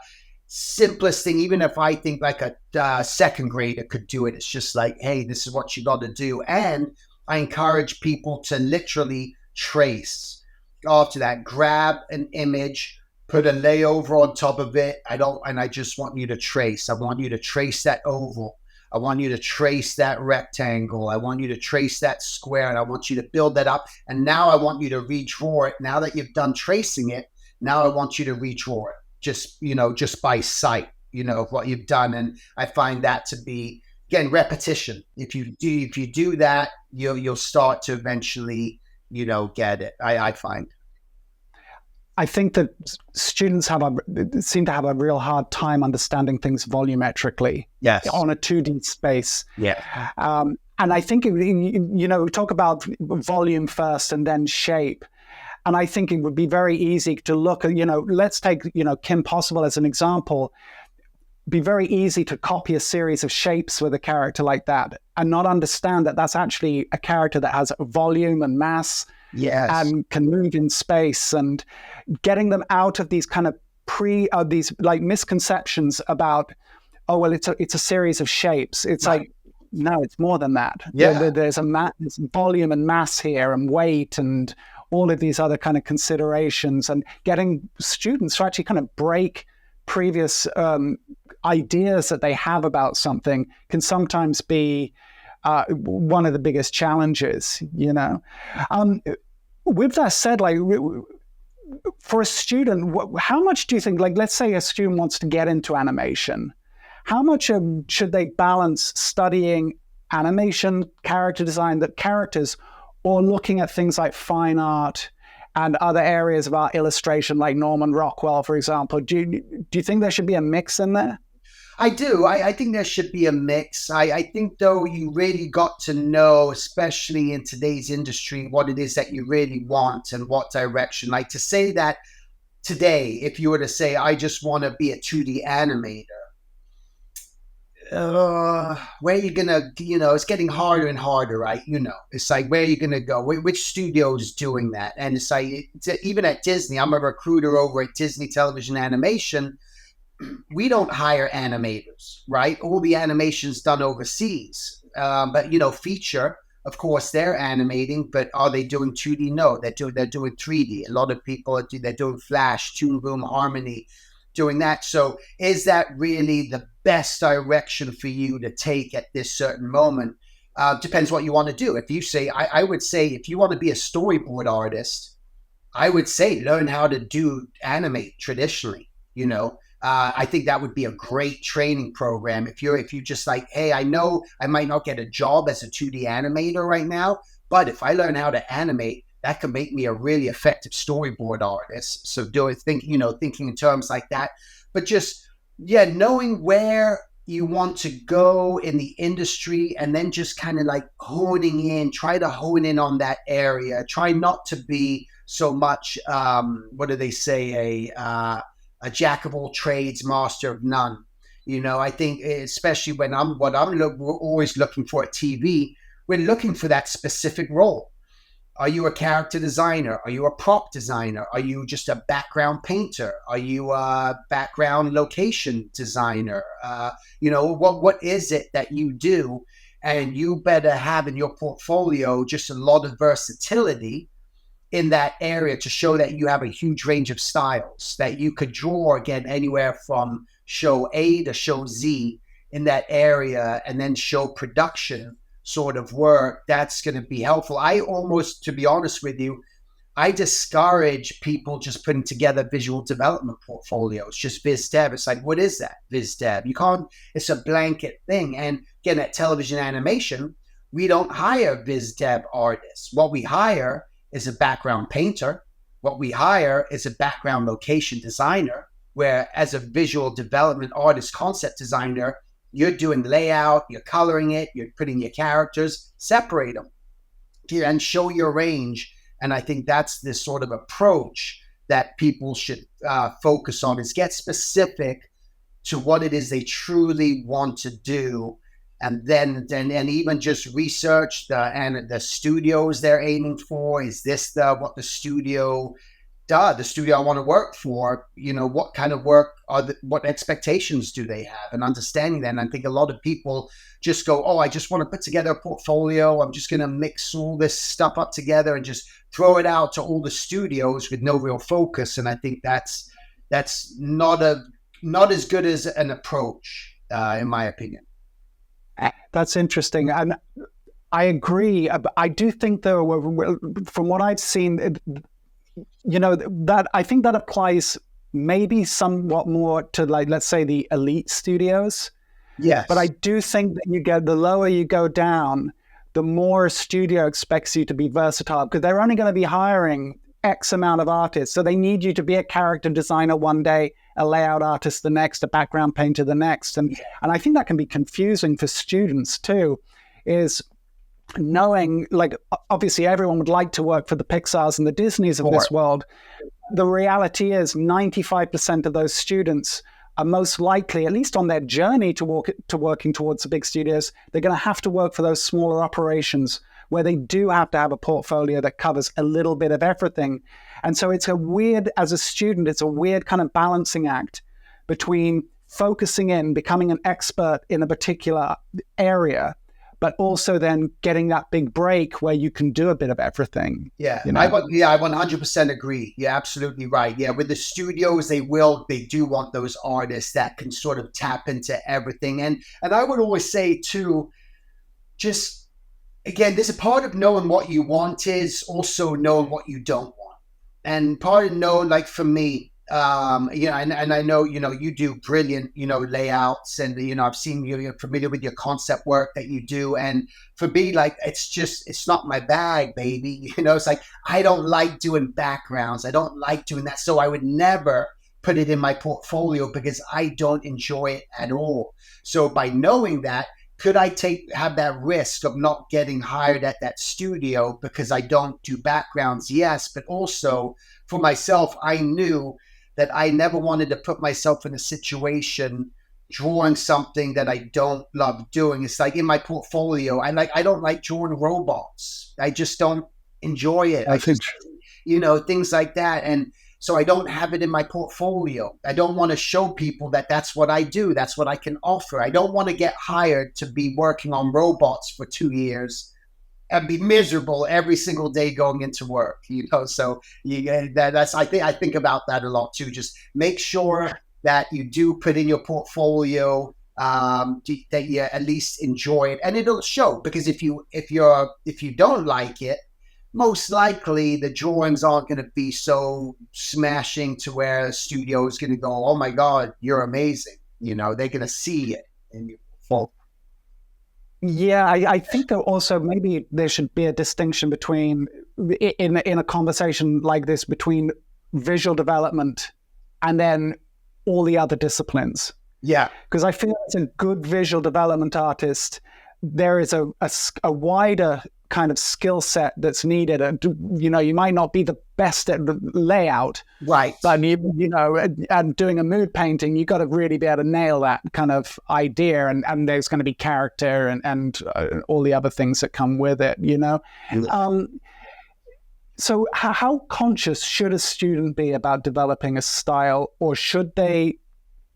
simplest thing. Even if I think like a second grader could do it, it's just like, hey, this is what you got to do. And I encourage people to literally trace after that, grab an image, put a layover on top of it. I just want you to trace. I want you to trace that oval. I want you to trace that rectangle. I want you to trace that square, and I want you to build that up. And now I want you to redraw it. Now that you've done tracing it, now I want you to redraw it just by sight, of what you've done. And I find that to be, again, repetition. If you do that, you'll start to eventually, get it. I find. I think that students seem to have a real hard time understanding things volumetrically. Yes. On a 2D space. Yeah. And I think, we talk about volume first and then shape. And I think it would be very easy to look at, let's take, Kim Possible as an example. Be very easy to copy a series of shapes with a character like that and not understand that that's actually a character that has volume and mass. Yes. And can move in space, and getting them out of these kind of these like misconceptions about, oh, well, it's a series of shapes. It's right. Like, no, it's more than that. Yeah. There's volume and mass here, and weight, and all of these other kind of considerations, and getting students to actually kind of break previous ideas that they have about something can sometimes be one of the biggest challenges, With that said, like, for a student, how much do you think, like, let's say a student wants to get into animation, how much should they balance studying animation, character design, characters, or looking at things like fine art and other areas of art illustration, like Norman Rockwell, for example? Do you think there should be a mix in there? I do. I think there should be a mix. I think, though, you really got to know, especially in today's industry, what it is that you really want and what direction. Like, to say that today, if you were to say, I just want to be a 2D animator, where are you going to, it's getting harder and harder, right? It's like, where are you going to go? Which studio is doing that? And it's like, even at Disney, I'm a recruiter over at Disney Television Animation. We don't hire animators, right? All the animation's done overseas. But feature, of course, they're animating, but are they doing 2D? No, they're doing 3D. A lot of people they're doing Flash, Toon Boom, Harmony, doing that. So is that really the best direction for you to take at this certain moment. Depends what you want to do. If you say, I would say, if you want to be a storyboard artist, I would say learn how to do animate traditionally. I think that would be a great training program. If you just like, hey, I know I might not get a job as a 2D animator right now, but if I learn how to animate, that could make me a really effective storyboard artist. So thinking in terms like that, but just knowing where you want to go in the industry, and then just kind of like try to hone in on that area. Try not to be so much, what do they say, a jack of all trades, master of none. I think especially when we're always looking for at TV, we're looking for that specific role. Are you a character designer? Are you a prop designer? Are you just a background painter? Are you a background location designer? What is it that you do? And you better have in your portfolio just a lot of versatility in that area to show that you have a huge range of styles, that you could draw again anywhere from show A to show Z in that area, and then show production sort of work. That's going to be helpful. I almost, to be honest with you, I discourage people just putting together visual development portfolios, just biz dev. It's like, what is that, biz dev? You can't, it's a blanket thing. And again, at television animation, we don't hire biz dev artists. What we hire is a background painter. What we hire is a background location designer, where as a visual development artist, concept designer, you're doing layout, you're coloring it, you're putting your characters, separate them and show your range. And I think that's this sort of approach that people should focus on, is get specific to what it is they truly want to do. And then even just research the studios they're aiming for. Is this what the studio I want to work for? What kind of work what expectations do they have, and understanding that. And I think a lot of people just go, oh, I just want to put together a portfolio. I'm just going to mix all this stuff up together and just throw it out to all the studios with no real focus. And I think that's not as good as an approach, in my opinion. That's interesting. And I agree. I do think, though, from what I've seen, that I think that applies maybe somewhat more to, like, let's say, the elite studios. Yes. But I do think that the lower you go down, the more a studio expects you to be versatile, because they're only going to be hiring X amount of artists. So they need you to be a character designer one day, a layout artist the next, a background painter the next. And I think that can be confusing for students too, is knowing, like, obviously everyone would like to work for the Pixars and the Disneys of this world. The reality is 95% of those students are most likely, at least on their journey to working towards the big studios, they're going to have to work for those smaller operations where they do have to have a portfolio that covers a little bit of everything. And so as a student, it's a weird kind of balancing act between focusing in, becoming an expert in a particular area, but also then getting that big break where you can do a bit of everything. Yeah, I 100% agree. You're absolutely right. Yeah, with the studios, they do want those artists that can sort of tap into everything. And I would always say too, just, again, there's a part of knowing what you want is also knowing what you don't want. And part of knowing, like for me, and I know, you do brilliant, layouts, and, I've seen you're familiar with your concept work that you do. And for me, like, it's not my bag, baby. It's like, I don't like doing backgrounds. I don't like doing that. So I would never put it in my portfolio because I don't enjoy it at all. So by knowing that, could I have that risk of not getting hired at that studio because I don't do backgrounds? Yes. But also for myself, I knew that I never wanted to put myself in a situation drawing something that I don't love doing. It's like in my portfolio, I don't like drawing robots. I just don't enjoy it. Things like that. And so I don't have it in my portfolio. I don't want to show people that that's what I do. That's what I can offer. I don't want to get hired to be working on robots for 2 years and be miserable every single day going into work. So I think about that a lot too. Just make sure that you do put in your portfolio that you at least enjoy it, and it'll show. Because if you don't like it, most likely the drawings aren't going to be so smashing to where a studio is going to go, "Oh my God, you're amazing." They're going to see it in you. Well, yeah, I think that also maybe there should be a distinction between in a conversation like this between visual development and then all the other disciplines. Yeah. Because I feel as a good visual development artist, there is a wider kind of skill set that's needed. You might not be the best at the layout, Right. but and doing a mood painting, you got to really be able to nail that kind of idea, and there's going to be character and all the other things that come with it. So how conscious should a student be about developing a style, or should they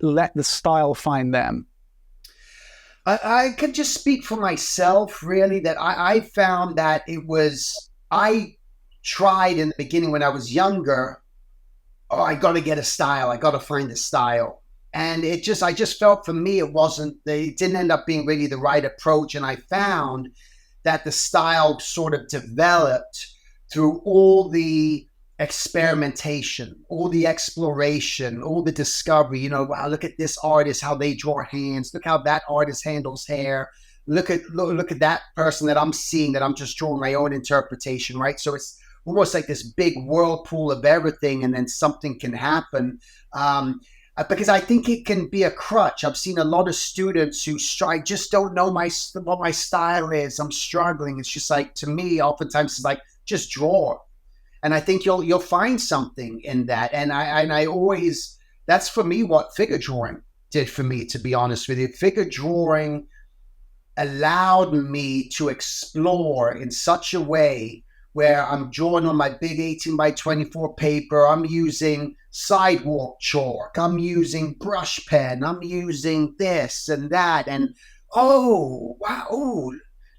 let the style find them? I could just speak for myself, really, that I found that I tried in the beginning when I was younger. Oh, I got to get a style. I got to find a style. And I just felt for me, it didn't end up being really the right approach. And I found that the style sort of developed through all the experimentation, all the exploration, all the discovery. Wow, look at this artist, how they draw hands. Look how that artist handles hair. Look at that person that I'm seeing, that I'm just drawing my own interpretation, right? So it's almost like this big whirlpool of everything, and then something can happen. Because I think it can be a crutch. I've seen a lot of students who just don't know what my style is. I'm struggling. It's just like, to me, oftentimes it's like, just draw. And I think you'll find something in that. And I always, that's for me what figure drawing did for me, to be honest with you. Figure drawing allowed me to explore in such a way where I'm drawing on my big 18 by 24 paper. I'm using sidewalk chalk. I'm using brush pen. I'm using this and that. And oh, wow, oh,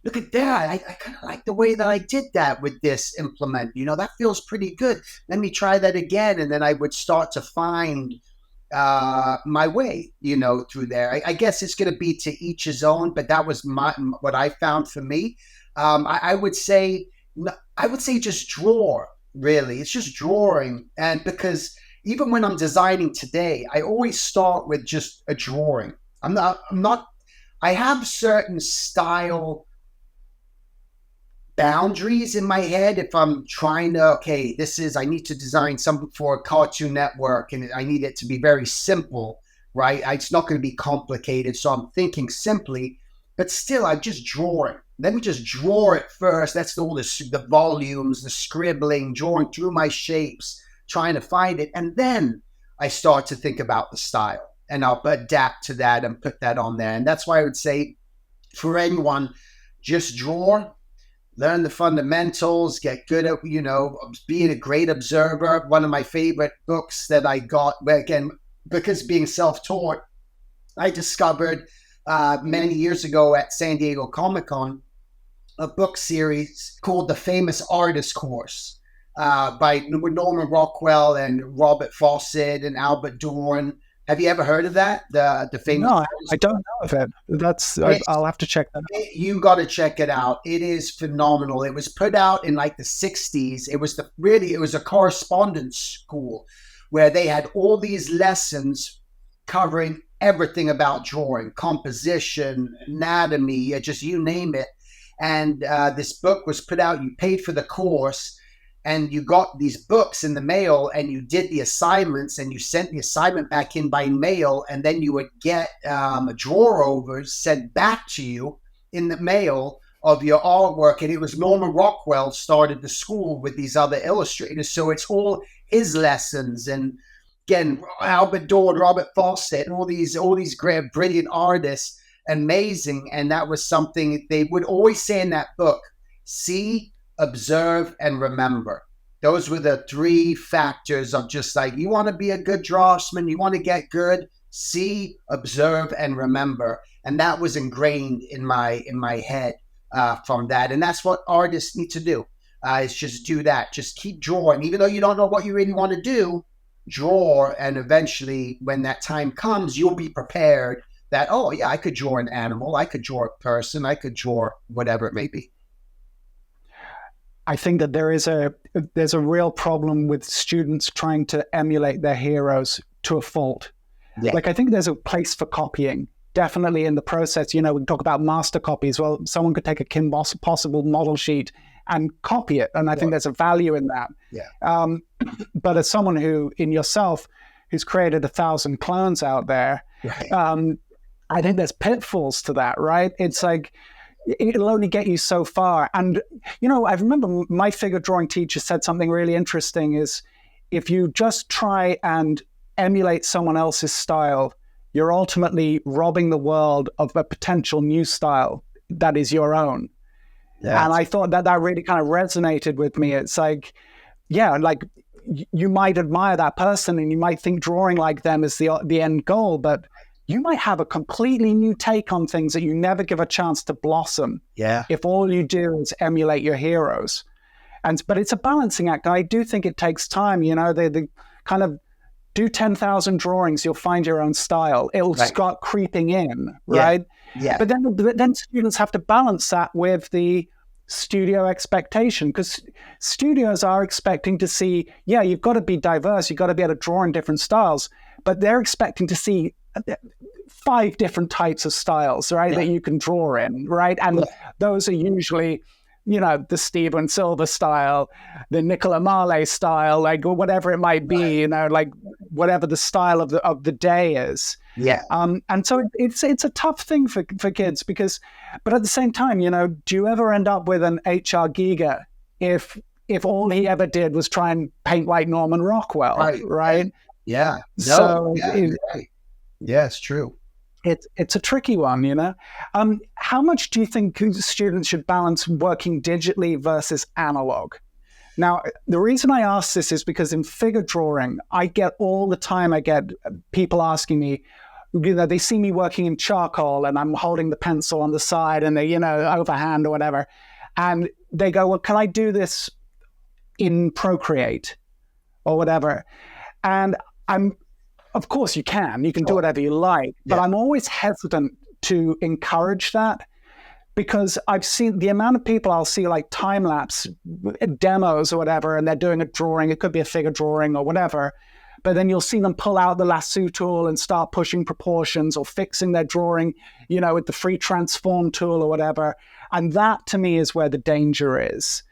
look at that. I kind of like the way that I did that with this implement. That feels pretty good. Let me try that again. And then I would start to find my way, through there. I guess it's going to be to each his own, but that was what I found for me. I would say just draw, really. It's just drawing. And because even when I'm designing today, I always start with just a drawing. I have certain style boundaries in my head. If I'm trying to, I need to design something for a Cartoon Network, and I need it to be very simple, right? It's not going to be complicated. So I'm thinking simply, but still I'm just drawing. Let me just draw it first. That's all the volumes, the scribbling, drawing through my shapes, trying to find it. And then I start to think about the style, and I'll adapt to that and put that on there. And that's why I would say for anyone, just draw, learn the fundamentals, get good at, being a great observer. One of my favorite books that I got, again, because being self-taught, I discovered many years ago at San Diego Comic-Con, a book series called The Famous Artist Course by Norman Rockwell and Robert Fawcett and Albert Dorn. Have you ever heard of that? The famous. No, I don't know of it. I'll have to check that out. You got to check it out. It is phenomenal. It was put out in like the 60s. It was a correspondence school where they had all these lessons covering everything about drawing, composition, anatomy, just you name it. And this book was put out. You paid for the course, and you got these books in the mail, and you did the assignments, and you sent the assignment back in by mail, and then you would get a drawer over sent back to you in the mail of your artwork. And it was Norman Rockwell started the school with these other illustrators. So it's all his lessons. And again, Albert Dorn, Robert Fawcett, and all these great, brilliant artists, amazing. And that was something they would always say in that book: see, observe, and remember. Those were the three factors of just like, you want to be a good draftsman, you want to get good, see, observe, and remember. And that was ingrained in my head from that. And that's what artists need to do, is just do that. Just keep drawing. Even though you don't know what you really want to do, draw, and eventually when that time comes, you'll be prepared that, oh yeah, I could draw an animal, I could draw a person, I could draw whatever it may be. I think that there's a real problem with students trying to emulate their heroes to a fault. Yeah. Like, I think there's a place for copying. Definitely in the process, we talk about master copies. Well, someone could take a Kim Possible model sheet and copy it, and I think there's a value in that. Yeah. But as someone in yourself, who's created 1,000 clones out there, Right. I think there's pitfalls to that, right? It's like, it'll only get you so far. And, I remember my figure drawing teacher said something really interesting is, if you just try and emulate someone else's style, you're ultimately robbing the world of a potential new style that is your own. Yeah. And I thought that really kind of resonated with me. It's like, yeah, like you might admire that person and you might think drawing like them is the end goal, but you might have a completely new take on things that you never give a chance to blossom. Yeah. If all you do is emulate your heroes. But it's a balancing act. I do think it takes time. They kind of do 10,000 drawings, you'll find your own style. It'll start creeping in, right? Yeah. But then students have to balance that with the studio expectation, because studios are expecting to see, you've got to be diverse, you've got to be able to draw in different styles, but they're expecting to see 5 different types of styles, right, that you can draw in, right? And those are usually, the Steven Silver style, the Nicola Marley style, like whatever it might be, like whatever the style of the day is. Yeah. And so it's a tough thing for kids but at the same time, do you ever end up with an H.R. Giger if all he ever did was try and paint like Norman Rockwell, right? Yeah. No, so yeah, it's true. It's a tricky one, How much do you think students should balance working digitally versus analog? Now, the reason I ask this is because in figure drawing, I get people asking me, they see me working in charcoal and I'm holding the pencil on the side and they, overhand or whatever. And they go, well, can I do this in Procreate or whatever? And of course you can do whatever you like, but I'm always hesitant to encourage that, because I've seen the amount of people I'll see like time-lapse demos or whatever, and they're doing a drawing, it could be a figure drawing or whatever, but then you'll see them pull out the lasso tool and start pushing proportions or fixing their drawing, with the free transform tool or whatever. And that to me is where the danger is.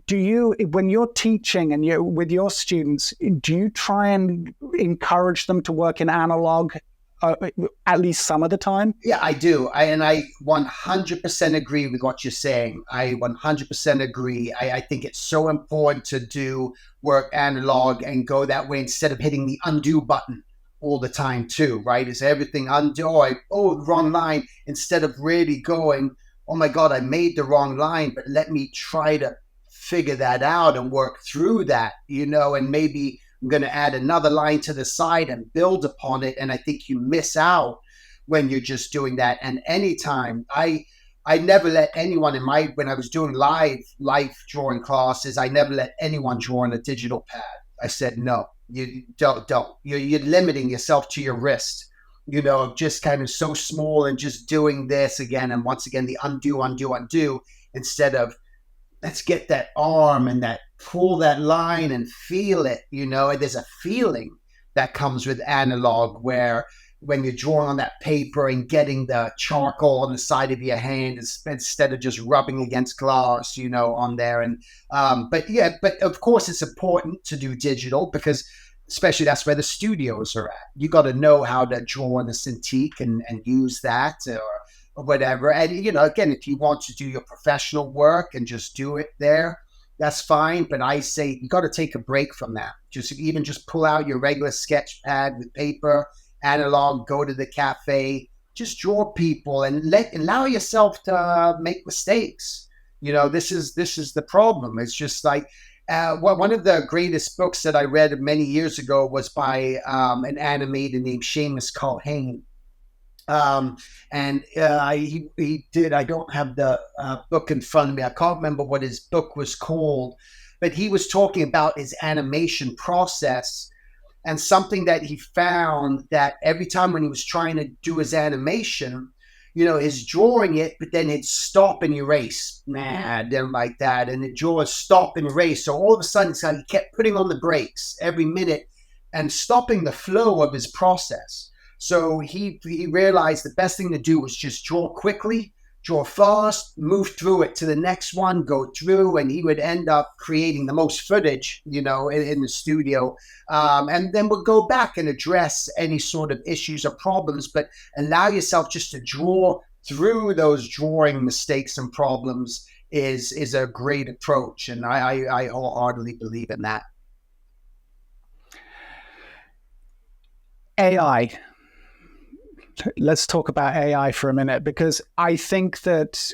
Do you, when you're teaching and you're with your students, do you try and encourage them to work in analog at least some of the time? Yeah, I do. I 100% agree with what you're saying. I 100% agree. I think it's so important to do work analog and go that way instead of hitting the undo button all the time too, right? Is everything undo? Wrong line. Instead of really going, oh my God, I made the wrong line, but let me try to figure that out and work through that, and maybe I'm going to add another line to the side and build upon it. And I think you miss out when you're just doing that. And anytime I never let anyone when I was doing live drawing classes, I never let anyone draw on a digital pad. I said, no, you don't. You're limiting yourself to your wrist, just kind of so small and just doing this again. And once again, the undo, instead of let's get that arm and pull that line and feel it, there's a feeling that comes with analog where when you're drawing on that paper and getting the charcoal on the side of your hand instead of just rubbing against glass, on there. And, but of course it's important to do digital because especially that's where the studios are at. You got to know how to draw on the Cintiq and use that or whatever. And, again, if you want to do your professional work and just do it there, that's fine. But I say you got to take a break from that. Just pull out your regular sketch pad with paper, analog, go to the cafe, just draw people and allow yourself to make mistakes. This is the problem. It's just like one of the greatest books that I read many years ago was by an animator named Seamus Culhane. He did, I don't have the book in front of me. I can't remember what his book was called, but he was talking about his animation process And something that he found that every time when he was trying to do his animation, he's drawing it, but then he'd stop and erase. Nah, didn't like that. And it draw, stop and erase. So all of a sudden, it's like he kept putting on the brakes every minute and stopping the flow of his process. So he realized the best thing to do was just draw quickly, draw fast, move through it to the next one, go through, and he would end up creating the most footage, in the studio. And then we'll go back and address any sort of issues or problems, but allow yourself just to draw through those drawing mistakes and problems is a great approach. And I wholeheartedly believe in that. AI. Let's talk about AI for a minute, because I think that,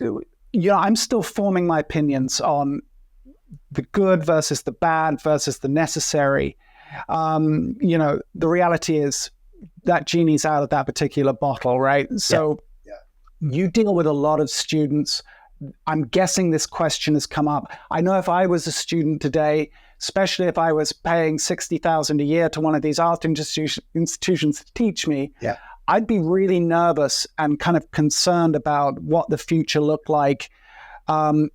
I'm still forming my opinions on the good versus the bad versus the necessary. The reality is that genie's out of that particular bottle, right? So you deal with a lot of students. I'm guessing this question has come up. I know if I was a student today, especially if I was paying $60,000 a year to one of these art institutions to teach me, I'd be really nervous and kind of concerned about what the future looked like, and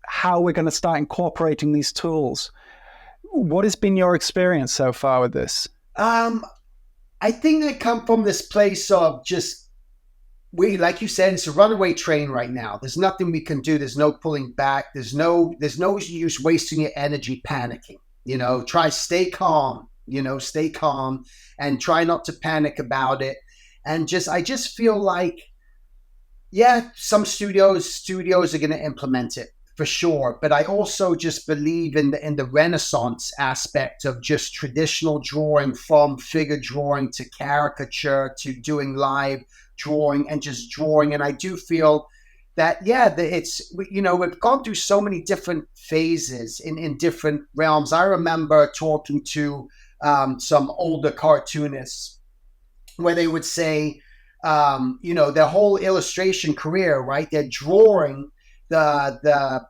how we're going to start incorporating these tools. What has been your experience so far with this? I think I come from this place of just, like you said, it's a runaway train right now. There's nothing we can do. There's no pulling back. There's no use wasting your energy panicking. Stay calm. Stay calm and try not to panic about it. And I just feel like, some studios are going to implement it for sure. But I also just believe in the Renaissance aspect of just traditional drawing, from figure drawing to caricature to doing live drawing and just drawing. And I do feel that, we've gone through so many different phases in different realms. I remember talking to some older cartoonists where they would say, their whole illustration career, right? They're drawing the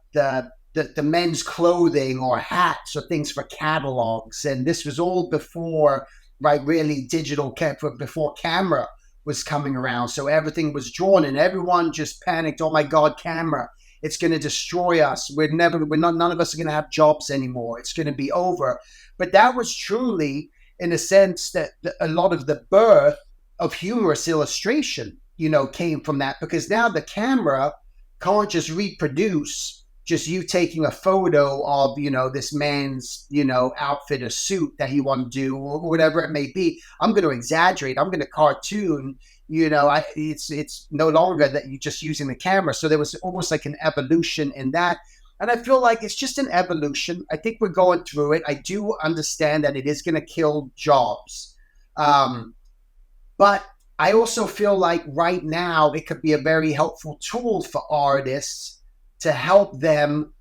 men's clothing or hats or things for catalogs. And this was all before, right, really before camera was coming around. So everything was drawn and everyone just panicked. Oh my God, camera. It's going to destroy us. None of us are going to have jobs anymore. It's going to be over. But that was truly, in a sense, that a lot of the birth of humorous illustration, came from that, because now the camera can't just reproduce just you taking a photo of, this man's, outfit or suit that you want to do or whatever it may be. I'm going to exaggerate. I'm going to cartoon, it's no longer that you're just using the camera. So there was almost like an evolution in that. And I feel like it's just an evolution. I think we're going through it. I do understand that it is going to kill jobs. But I also feel like right now it could be a very helpful tool for artists to help them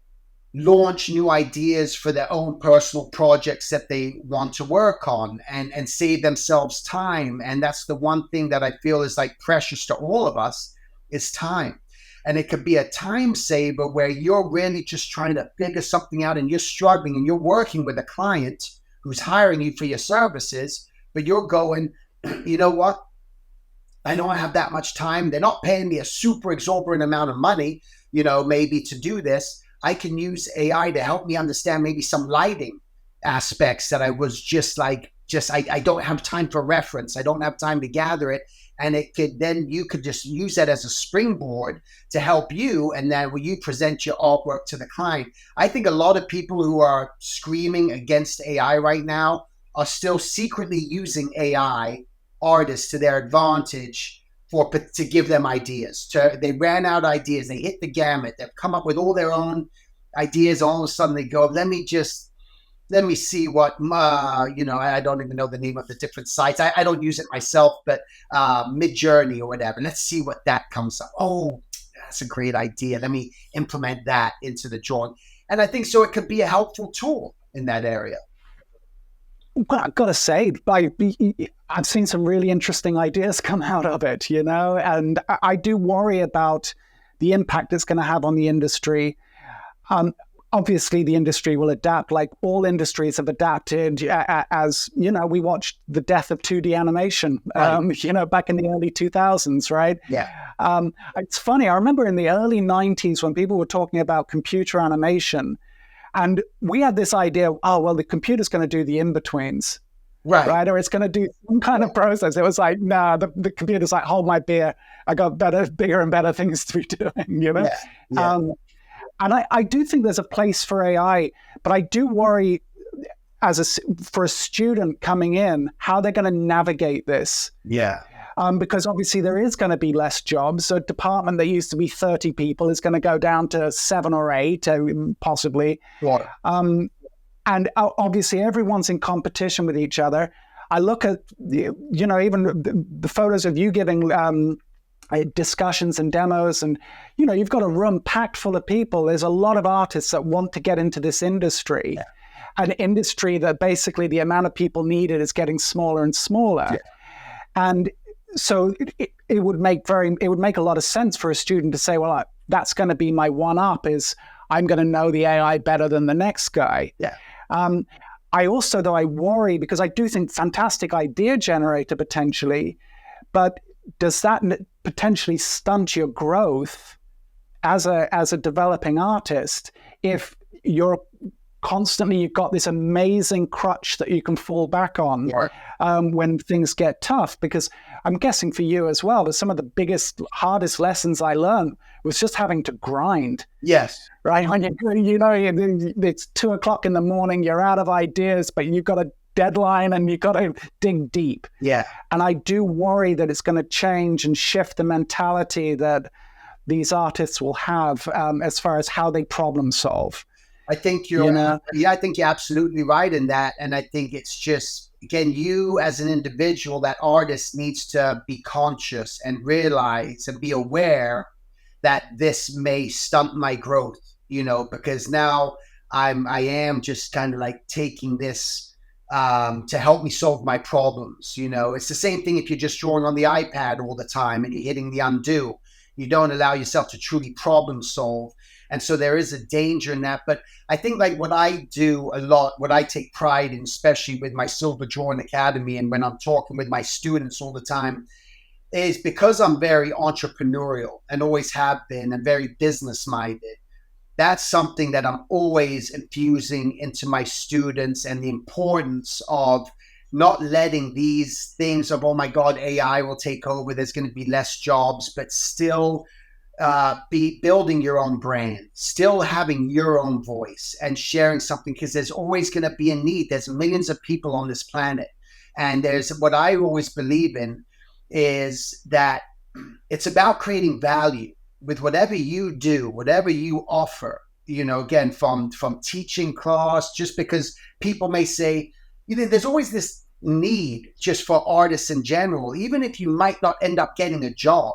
launch new ideas for their own personal projects that they want to work on and save themselves time. And that's the one thing that I feel is like precious to all of us is time. And it could be a time saver where you're really just trying to figure something out and you're struggling and you're working with a client who's hiring you for your services, but you're going, you know what? I don't have that much time. They're not paying me a super exorbitant amount of money, maybe to do this. I can use AI to help me understand maybe some lighting aspects that I was I don't have time for reference. I don't have time to gather it. And you could just use that as a springboard to help you. And then when you present your artwork to the client, I think a lot of people who are screaming against AI right now are still secretly using AI artists to their advantage to give them ideas. They ran out ideas. They hit the gamut. They've come up with all their own ideas. All of a sudden they go, let me see what, I don't even know the name of the different sites. I don't use it myself, but Mid-Journey or whatever. Let's see what that comes up. Oh, that's a great idea. Let me implement that into the drawing. And I think so it could be a helpful tool in that area. Well, I've got to say, I've seen some really interesting ideas come out of it, and I do worry about the impact it's going to have on the industry. obviously the industry will adapt, like all industries have adapted. As you know, we watched the death of 2D animation, Right. back in the early 2000s, right? Yeah. It's funny, I remember in the early 90s when people were talking about computer animation, and we had this idea, oh, well, the computer's going to do the in-betweens, Right. right? Or it's going to do some kind of process. It was like, nah, the computer's like, hold my beer. I got bigger and better things to be doing. Yeah. Yeah. Um, and I do think there's a place for AI, but I do worry for a student coming in, how they're going to navigate this. Yeah. Because obviously there is going to be less jobs. So a department that used to be 30 people is going to go down to 7 or 8, possibly. Sure. And obviously everyone's in competition with each other. I look at, even the photos of you giving discussions and demos, and you've got a room packed full of people. There's a lot of artists that want to get into this industry, an industry that basically the amount of people needed is getting smaller and smaller. Yeah. And so it would make a lot of sense for a student to say, well, that's going to be my one up, is I'm going to know the AI better than the next guy. Yeah. I also, though, I worry, because I do think fantastic idea generator potentially, but does that potentially stunt your growth as a developing artist if you've got this amazing crutch that you can fall back on when things get tough? Because I'm guessing for you as well, that some of the biggest, hardest lessons I learned was just having to grind. Yes. Right? When it's 2:00 in the morning, you're out of ideas, but you've got a deadline and you've got to dig deep. Yeah. And I do worry that it's going to change and shift the mentality that these artists will have as far as how they problem solve. I think I think you're absolutely right in that. And I think it's just, again, you as an individual, that artist needs to be conscious and realize and be aware that this may stunt my growth, because now I am just kind of like taking this to help me solve my problems. It's the same thing if you're just drawing on the iPad all the time and you're hitting the undo. You don't allow yourself to truly problem solve. And so there is a danger in that. But I think like what I do a lot, what I take pride in, especially with my Silver Drawing Academy and when I'm talking with my students all the time, is because I'm very entrepreneurial and always have been, and very business minded. That's something that I'm always infusing into my students, and the importance of not letting these things of, oh my God, AI will take over, there's going to be less jobs, but still be building your own brand, still having your own voice and sharing something, because there's always going to be a need. There's millions of people on this planet. And there's what I always believe in is that it's about creating value with whatever you do, whatever you offer, again, from teaching class, just because people may say, there's always this need just for artists in general, even if you might not end up getting a job,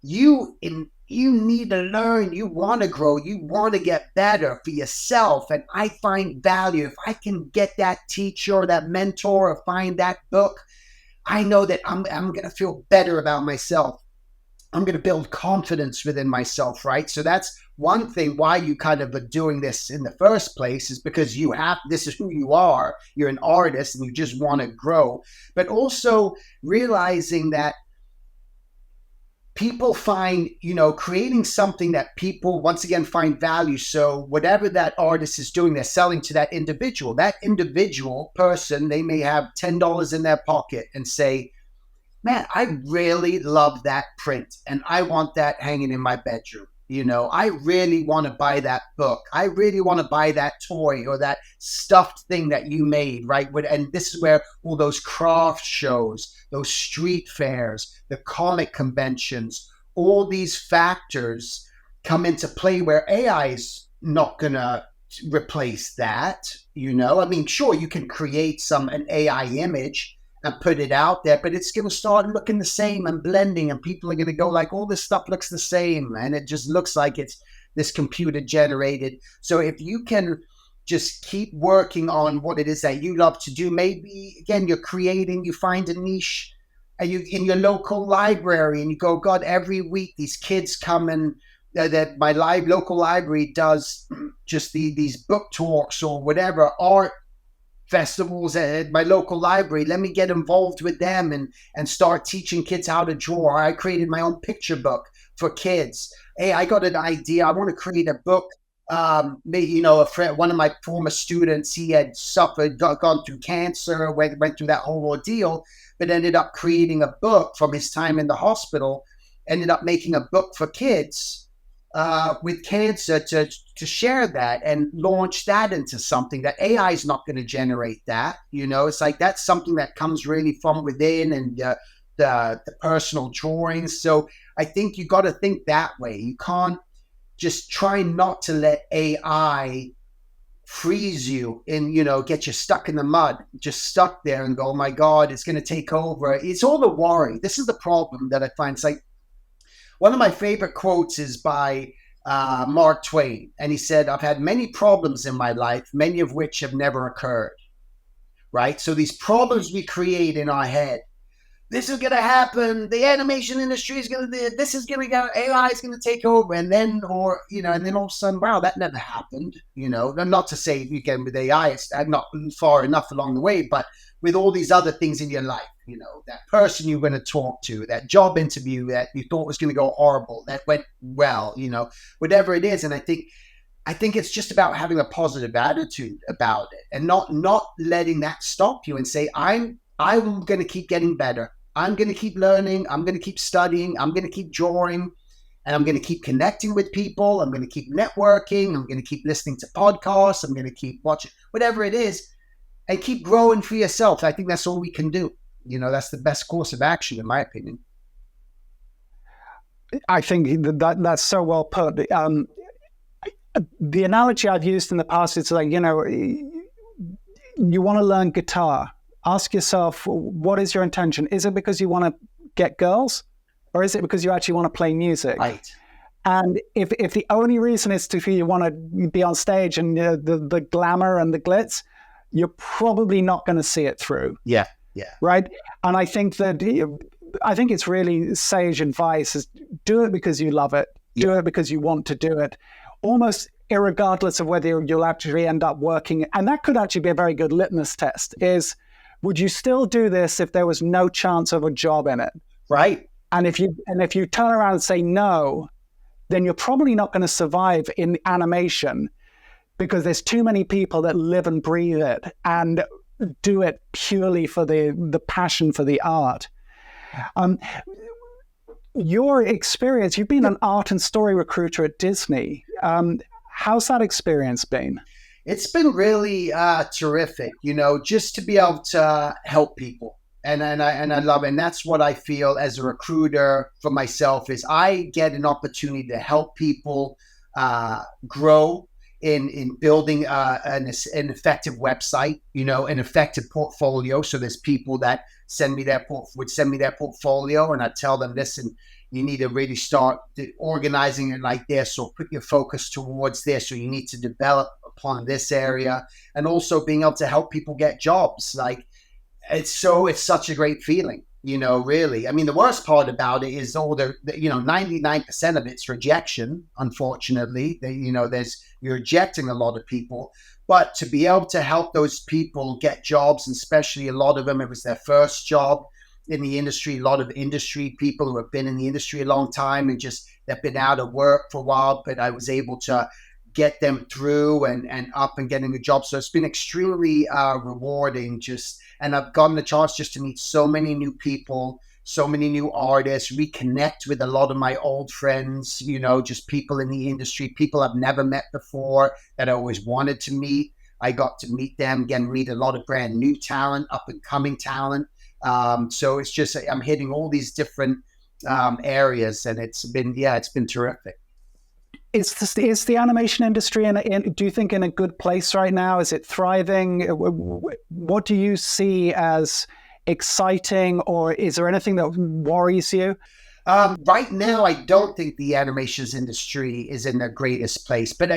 you need to learn, you want to grow, you want to get better for yourself. And I find value if I can get that teacher or that mentor or find that book. I know that I'm going to feel better about myself. I'm going to build confidence within myself, right? So that's one thing why you kind of are doing this in the first place, is because this is who you are. You're an artist and you just want to grow. But also realizing that people find, creating something that people, once again, find value. So whatever that artist is doing, they're selling to that individual. That individual person, they may have $10 in their pocket and say, man, I really love that print and I want that hanging in my bedroom. I really want to buy that book. I really want to buy that toy or that stuffed thing that you made, right? And this is where all those craft shows, those street fairs, the comic conventions, all these factors come into play where AI is not going to replace that. I mean, sure, you can create an AI image and put it out there, but it's going to start looking the same and blending, and people are going to go like, all this stuff looks the same, and it just looks like it's this computer generated. So if you can just keep working on what it is that you love to do, maybe again, you find a niche in your local library and you go, God, every week these kids come and that my local library does just these book talks or whatever art festivals at my local library. Let me get involved with them and start teaching kids how to draw. I created my own picture book for kids. Hey, I got an idea. I want to create a book. A friend, one of my former students, he had gone through cancer, went through that whole ordeal, but ended up creating a book from his time in the hospital. Ended up making a book for kids with cancer to share that and launch that into something that AI is not going to generate that. It's like that's something that comes really from within and the personal drawings. So I think you got to think that way. You can't just try not to let AI freeze you and get you stuck in the mud, just stuck there and go, oh my God, it's going to take over. It's all the worry. This is the problem that I find. It's like one of my favorite quotes is by Mark Twain. And he said, I've had many problems in my life, many of which have never occurred. Right? So these problems we create in our head, this is going to happen. The animation industry is going to, this is going to go, AI is going to take over. And then, and then all of a sudden, wow, that never happened. Not to say, again, with AI, it's not far enough along the way, but with all these other things in your life, that person you're going to talk to, that job interview that you thought was going to go horrible, that went well, whatever it is. And I think it's just about having a positive attitude about it and not letting that stop you and say, I'm going to keep getting better. I'm going to keep learning. I'm going to keep studying. I'm going to keep drawing, and I'm going to keep connecting with people. I'm going to keep networking. I'm going to keep listening to podcasts. I'm going to keep watching whatever it is and keep growing for yourself. I think that's all we can do. That's the best course of action, in my opinion. I think that's so well put. The analogy I've used in the past is like, you want to learn guitar. Ask yourself, what is your intention? Is it because you want to get girls, or is it because you actually want to play music? Right. And if the only reason is to you want to be on stage and the glamour and the glitz, you're probably not going to see it through. Yeah. Right. And I think it's really sage advice is do it because you love it. Yeah. Do it because you want to do it, almost irregardless of whether you'll actually end up working. And that could actually be a very good litmus test is, would you still do this if there was no chance of a job in it? Right. And if you turn around and say no, then you're probably not going to survive in animation because there's too many people that live and breathe it and do it purely for the passion for the art. Your experience, you've been an art and story recruiter at Disney. How's that experience been? It's been really terrific, just to be able to help people. And I love it. And that's what I feel as a recruiter for myself is I get an opportunity to help people grow in building an effective website, an effective portfolio. So there's people that would send me their portfolio, and I tell them, listen, you need to really start organizing it like this, or put your focus towards this, or you need to develop upon this area, and also being able to help people get jobs. Like it's such a great feeling, really. I mean, the worst part about it is all the 99% of it's rejection. Unfortunately, you're rejecting a lot of people, but to be able to help those people get jobs, and especially a lot of them, it was their first job in the industry. A lot of industry people who have been in the industry a long time and just they've been out of work for a while, but I was able to get them through and up and getting a job. So it's been extremely rewarding and I've gotten the chance just to meet so many new people, so many new artists, reconnect with a lot of my old friends, just people in the industry, people I've never met before that I always wanted to meet. I got to meet them, again, meet a lot of brand new talent, up and coming talent. So it's just, I'm hitting all these different areas, and it's been terrific. Is the animation industry do you think in a good place right now? Is it thriving? What do you see as exciting, or is there anything that worries you? Right now, I don't think the animations industry is in the greatest place, but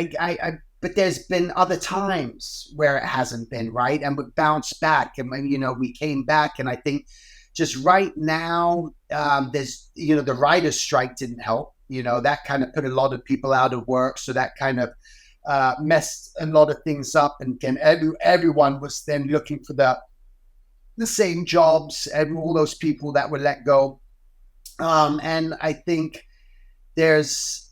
but there's been other times where it hasn't been, right? And we bounced back, and we came back, and I think just right now, there's, the writer's strike didn't help. That kind of put a lot of people out of work. So that kind of messed a lot of things up. And again, everyone was then looking for the same jobs, and all those people that were let go. And I think there's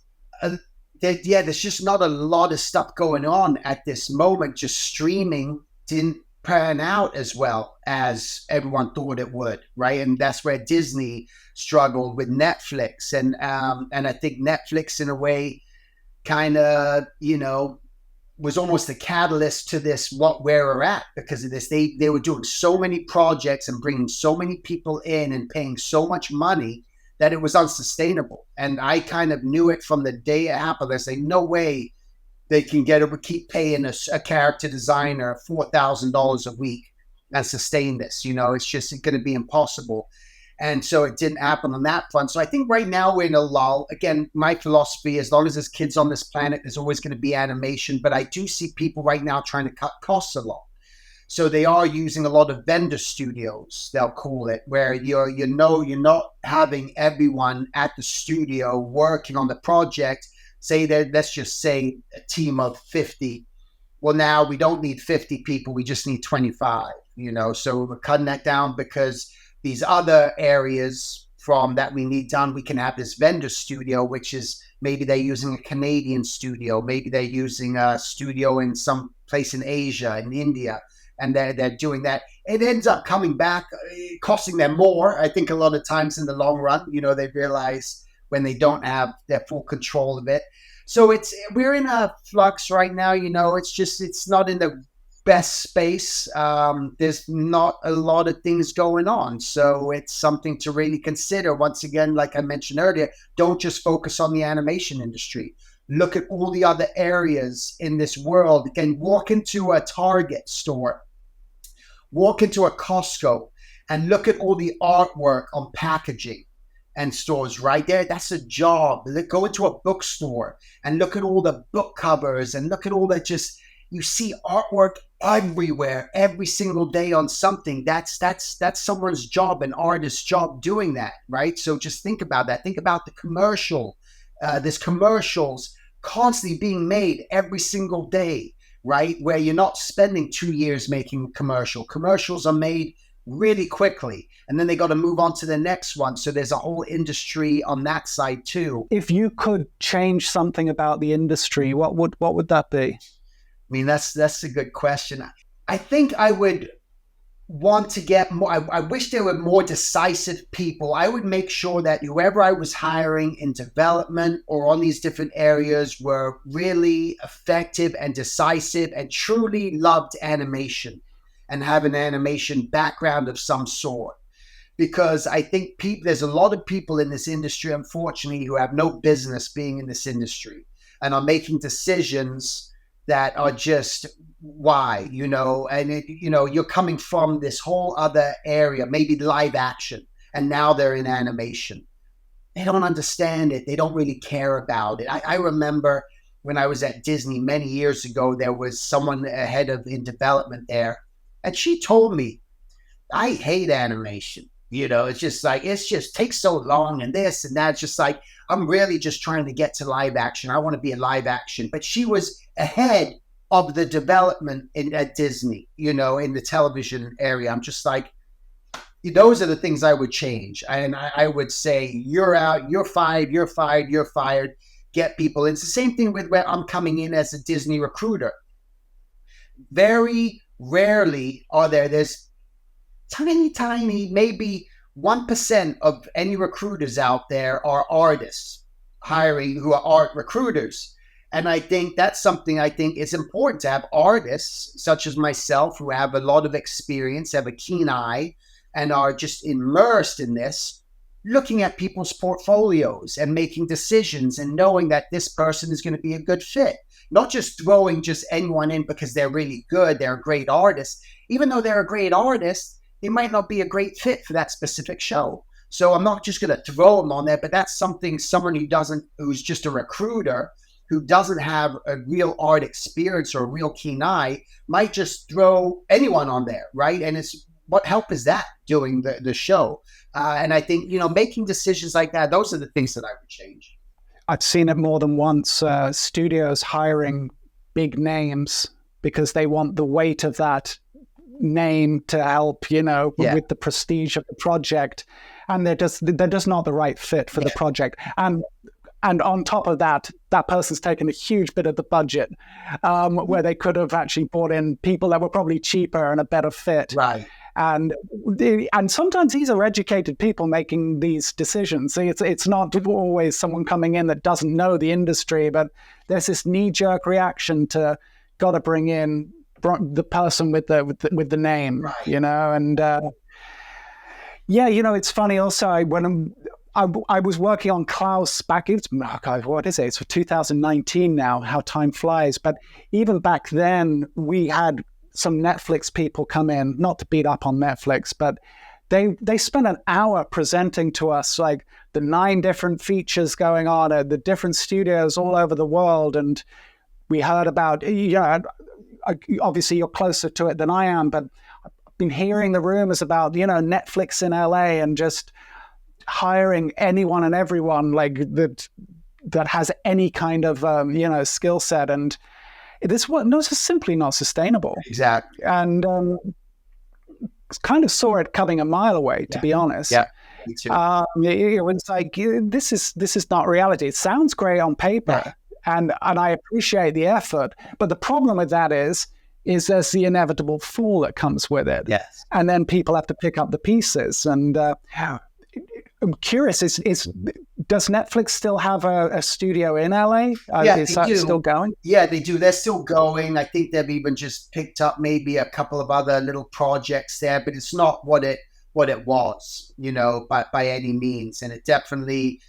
there's just not a lot of stuff going on at this moment. Just streaming didn't pan out as well as everyone thought it would, right? And that's where Disney struggled with Netflix, and I think Netflix, in a way, kind of was almost the catalyst to this, where we're at, because of this. They were doing so many projects and bringing so many people in and paying so much money that it was unsustainable. And I kind of knew it from the day it happened. I say, no way they can keep paying a character designer $4,000 a week and sustain this. It's just going to be impossible. And so it didn't happen on that front. So I think right now we're in a lull. Again, my philosophy, as long as there's kids on this planet, there's always going to be animation. But I do see people right now trying to cut costs a lot. So they are using a lot of vendor studios, they'll call it, where you're not having everyone at the studio working on the project. Say that, let's just say a team of 50. Well, now we don't need 50 people. We just need 25, so we're cutting that down, because these other areas from that we need done, we can have this vendor studio, which is maybe they're using a Canadian studio. Maybe they're using a studio in some place in Asia, in India, and they're doing that. It ends up coming back, costing them more. I think a lot of times in the long run, they realize when they don't have their full control of it. So we're in a flux right now. It's not in the best space. There's not a lot of things going on. So it's something to really consider. Once again, like I mentioned earlier, don't just focus on the animation industry. Look at all the other areas in this world. You can walk into a Target store, walk into a Costco, and look at all the artwork on packaging and stores right there. That's a job. Go into a bookstore and look at all the book covers, and look at all that. You see artwork everywhere, every single day on something. That's someone's job, an artist's job, doing that, right? So just think about that. Think about the commercial. There's commercials constantly being made every single day, right? Where you're not spending 2 years making a commercial. Commercials are made really quickly, and then they got to move on to the next one. So there's a whole industry on that side too. If you could change something about the industry, what would that be? I mean, that's a good question. I think I would want to get more. I wish there were more decisive people. I would make sure that whoever I was hiring in development or on these different areas were really effective and decisive and truly loved animation and have an animation background of some sort. Because I think there's a lot of people in this industry, unfortunately, who have no business being in this industry and are making decisions that are just why, and you're coming from this whole other area, maybe live action, and now they're in animation. They don't understand it. They don't really care about it. I remember when I was at Disney many years ago, there was someone ahead of in development there, and she told me, I hate animation. It's just takes so long and this and that. It's just like, I'm really just trying to get to live action. I want to be a live action. But she was ahead of the development at Disney, in the television area. I'm just like, those are the things I would change. And I would say, you're out, you're fired, you're fired, you're fired. Get people. And it's the same thing with where I'm coming in as a Disney recruiter. Very rarely there's tiny, maybe 1% of any recruiters out there are artists hiring who are art recruiters. And I think that's something I think is important to have artists such as myself who have a lot of experience, have a keen eye, and are just immersed in this, looking at people's portfolios and making decisions and knowing that this person is going to be a good fit. Not just throwing just anyone in because they're really good, they're a great artist. Even though they're a great artist, they might not be a great fit for that specific show. So I'm not just going to throw them on there, but that's something someone who's just a recruiter, who doesn't have a real art experience or a real keen eye, might just throw anyone on there, right? And it's what help is that doing the show? And I think, making decisions like that, those are the things that I would change. I've seen it more than once. Studios hiring big names because they want the weight of that name to help, with the prestige of the project, and they're just not the right fit for the project. And on top of that, that person's taken a huge bit of the budget, where they could have actually brought in people that were probably cheaper and a better fit. Right. And sometimes these are educated people making these decisions. It's not always someone coming in that doesn't know the industry, but there's this knee-jerk reaction to got to bring in the person with the name, right. And it's funny. Also, when I was working on Klaus back, what is it? It's for 2019 now. How time flies! But even back then, we had some Netflix people come in, not to beat up on Netflix, but they spent an hour presenting to us like the 9 different features going on at the different studios all over the world, and we heard about. Obviously, you're closer to it than I am, but I've been hearing the rumors about Netflix in LA and just hiring anyone and everyone like that has any kind of skill set, and this is simply not sustainable. Exactly. And kind of saw it coming a mile away, to be honest. Yeah, me too. It's like this is not reality. It sounds great on paper. Yeah. And I appreciate the effort, but the problem with that is there's the inevitable fall that comes with it. Yes. And then people have to pick up the pieces. And I'm curious, does Netflix still have a studio in LA? Is that still going? Yeah, they do. They're still going. I think they've even just picked up maybe a couple of other little projects there, but it's not what it was, by any means. And it definitely,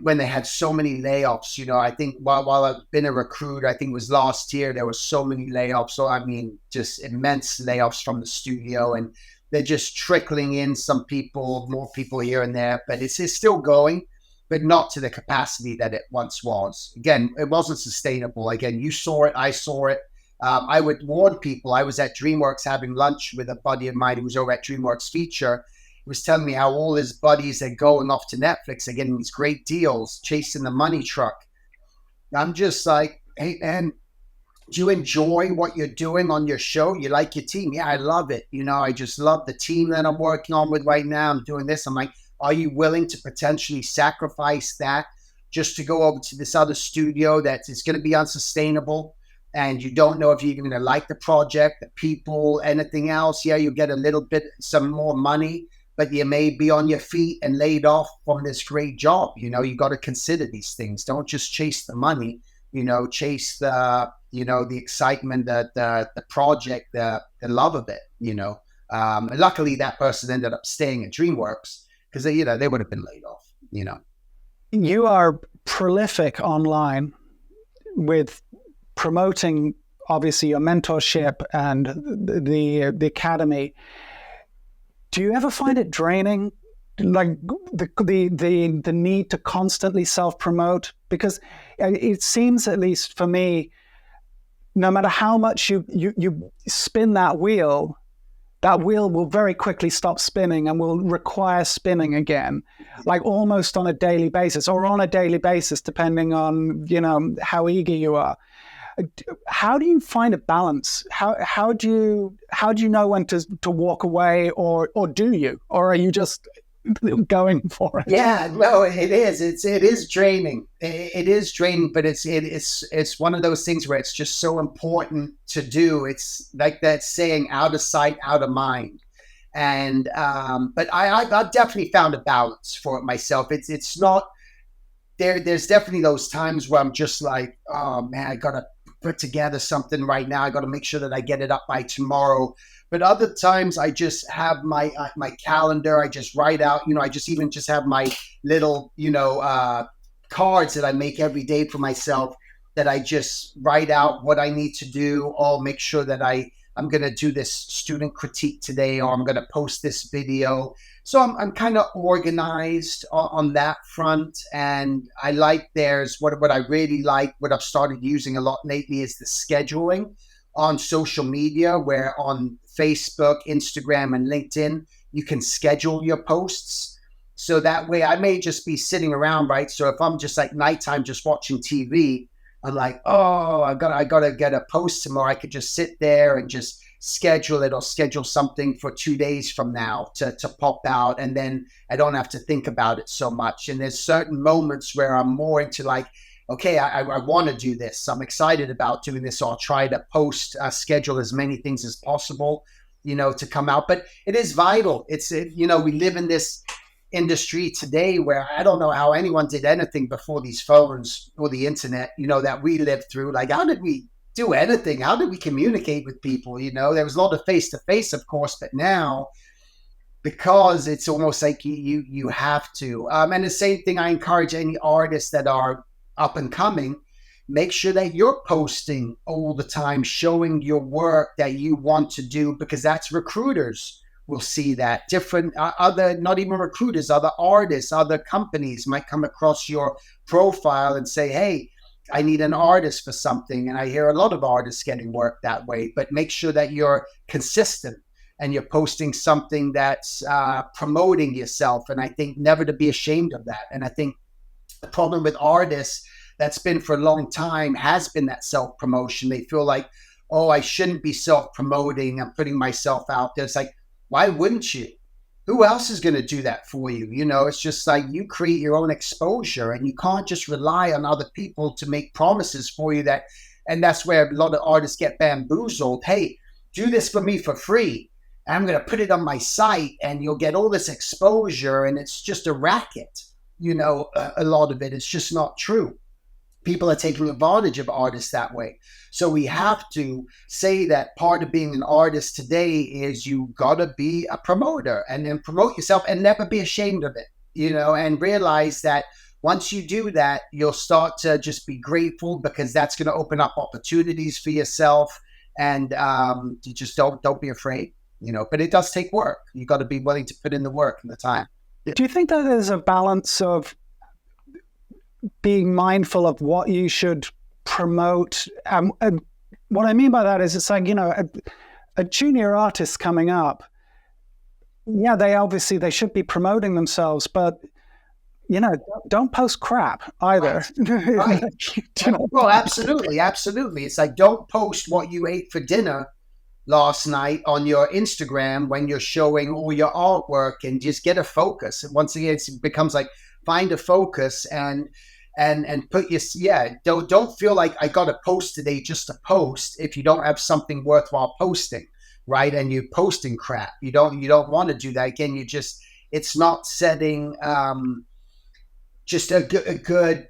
when they had so many layoffs, I think while I've been a recruiter, I think it was last year, there were so many layoffs. So, I mean, just immense layoffs from the studio, and they're just trickling in more people here and there, but it's still going, but not to the capacity that it once was. Again, it wasn't sustainable. Again, you saw it, I saw it. I would warn people. I was at DreamWorks having lunch with a buddy of mine who was over at DreamWorks Feature. He was telling me how all his buddies are going off to Netflix, are getting these great deals, chasing the money truck. I'm just like, hey, man, do you enjoy what you're doing on your show? You like your team? Yeah, I love it. I just love the team that I'm working on with right now. I'm doing this. I'm like, are you willing to potentially sacrifice that just to go over to this other studio that is going to be unsustainable? And you don't know if you're going to like the project, the people, anything else. Yeah, you get some more money, but you may be on your feet and laid off from this great job. You got to consider these things. Don't just chase the money. Chase the excitement, the project, the love of it. And luckily that person ended up staying at DreamWorks because they would have been laid off. You are prolific online with promoting, obviously, your mentorship and the academy. Do you ever find it draining, like the need to constantly self-promote? Because it seems, at least for me, no matter how much you spin that wheel will very quickly stop spinning and will require spinning again, like almost on a daily basis, or on a daily basis, depending on how eager you are. How do you find a balance? How do you know when to walk away, or do you, or are you just going for it? Yeah, no, it is. It is draining. It is draining, but it's one of those things where it's just so important to do. It's like that saying, out of sight, out of mind. And but I've definitely found a balance for it myself. It's not there. There's definitely those times where I'm just like, oh man, I gotta put together something right now. I got to make sure that I get it up by tomorrow. But other times I just have my calendar. I just write out, I just have my little, cards that I make every day for myself, that I just write out what I need to do. I'll make sure that I'm going to do this student critique today, or I'm going to post this video. So I'm kind of organized on that front. And I like what I really like, what I've started using a lot lately is the scheduling on social media, where on Facebook, Instagram, and LinkedIn, you can schedule your posts. So that way I may just be sitting around, right? So if I'm just like nighttime, just watching TV, I'm like, oh, I gotta get a post tomorrow. I could just sit there and just schedule it, or schedule something for 2 days from now to pop out. And then I don't have to think about it so much. And there's certain moments where I'm more into like, okay, I want to do this. I'm excited about doing this. So I'll try to schedule as many things as possible, to come out. But it is vital. We live in this industry today where I don't know how anyone did anything before these phones or the internet, that we lived through. Like, how did we do anything? How did we communicate with people? There was a lot of face to face, of course, but now, because it's almost like you have to. And the same thing, I encourage any artists that are up and coming, make sure that you're posting all the time, showing your work that you want to do, because that's recruiters will see that. Different other, not even recruiters, other artists, other companies might come across your profile and say, hey, I need an artist for something. And I hear a lot of artists getting work that way. But make sure that you're consistent and you're posting something that's promoting yourself. And I think never to be ashamed of that. And I think the problem with artists that's been for a long time has been that self-promotion. They feel like, oh, I shouldn't be self-promoting. I'm putting myself out there. It's like, why wouldn't you? Who else is going to do that for you? It's just like you create your own exposure, and you can't just rely on other people to make promises for you and that's where a lot of artists get bamboozled. Hey, do this for me for free. I'm going to put it on my site and you'll get all this exposure, and it's just a racket. A lot of it is just not true. People are taking advantage of artists that way. So we have to say that part of being an artist today is you gotta be a promoter, and then promote yourself and never be ashamed of it, and realize that once you do that, you'll start to just be grateful, because that's going to open up opportunities for yourself. And you just don't be afraid, but it does take work. You got to be willing to put in the work and the time. Do you think that there's a balance of being mindful of what you should promote? And what I mean by that is, it's like, a junior artist coming up, yeah, they should be promoting themselves, but don't post crap either. Right. Well, absolutely. It's like, don't post what you ate for dinner last night on your Instagram when you're showing all your artwork, and just get a focus. And once again, it becomes like, find a focus and put don't feel like I got to post today just to post if you don't have something worthwhile posting, right? And you're posting crap. You don't want to do that. Again, it's not setting just a good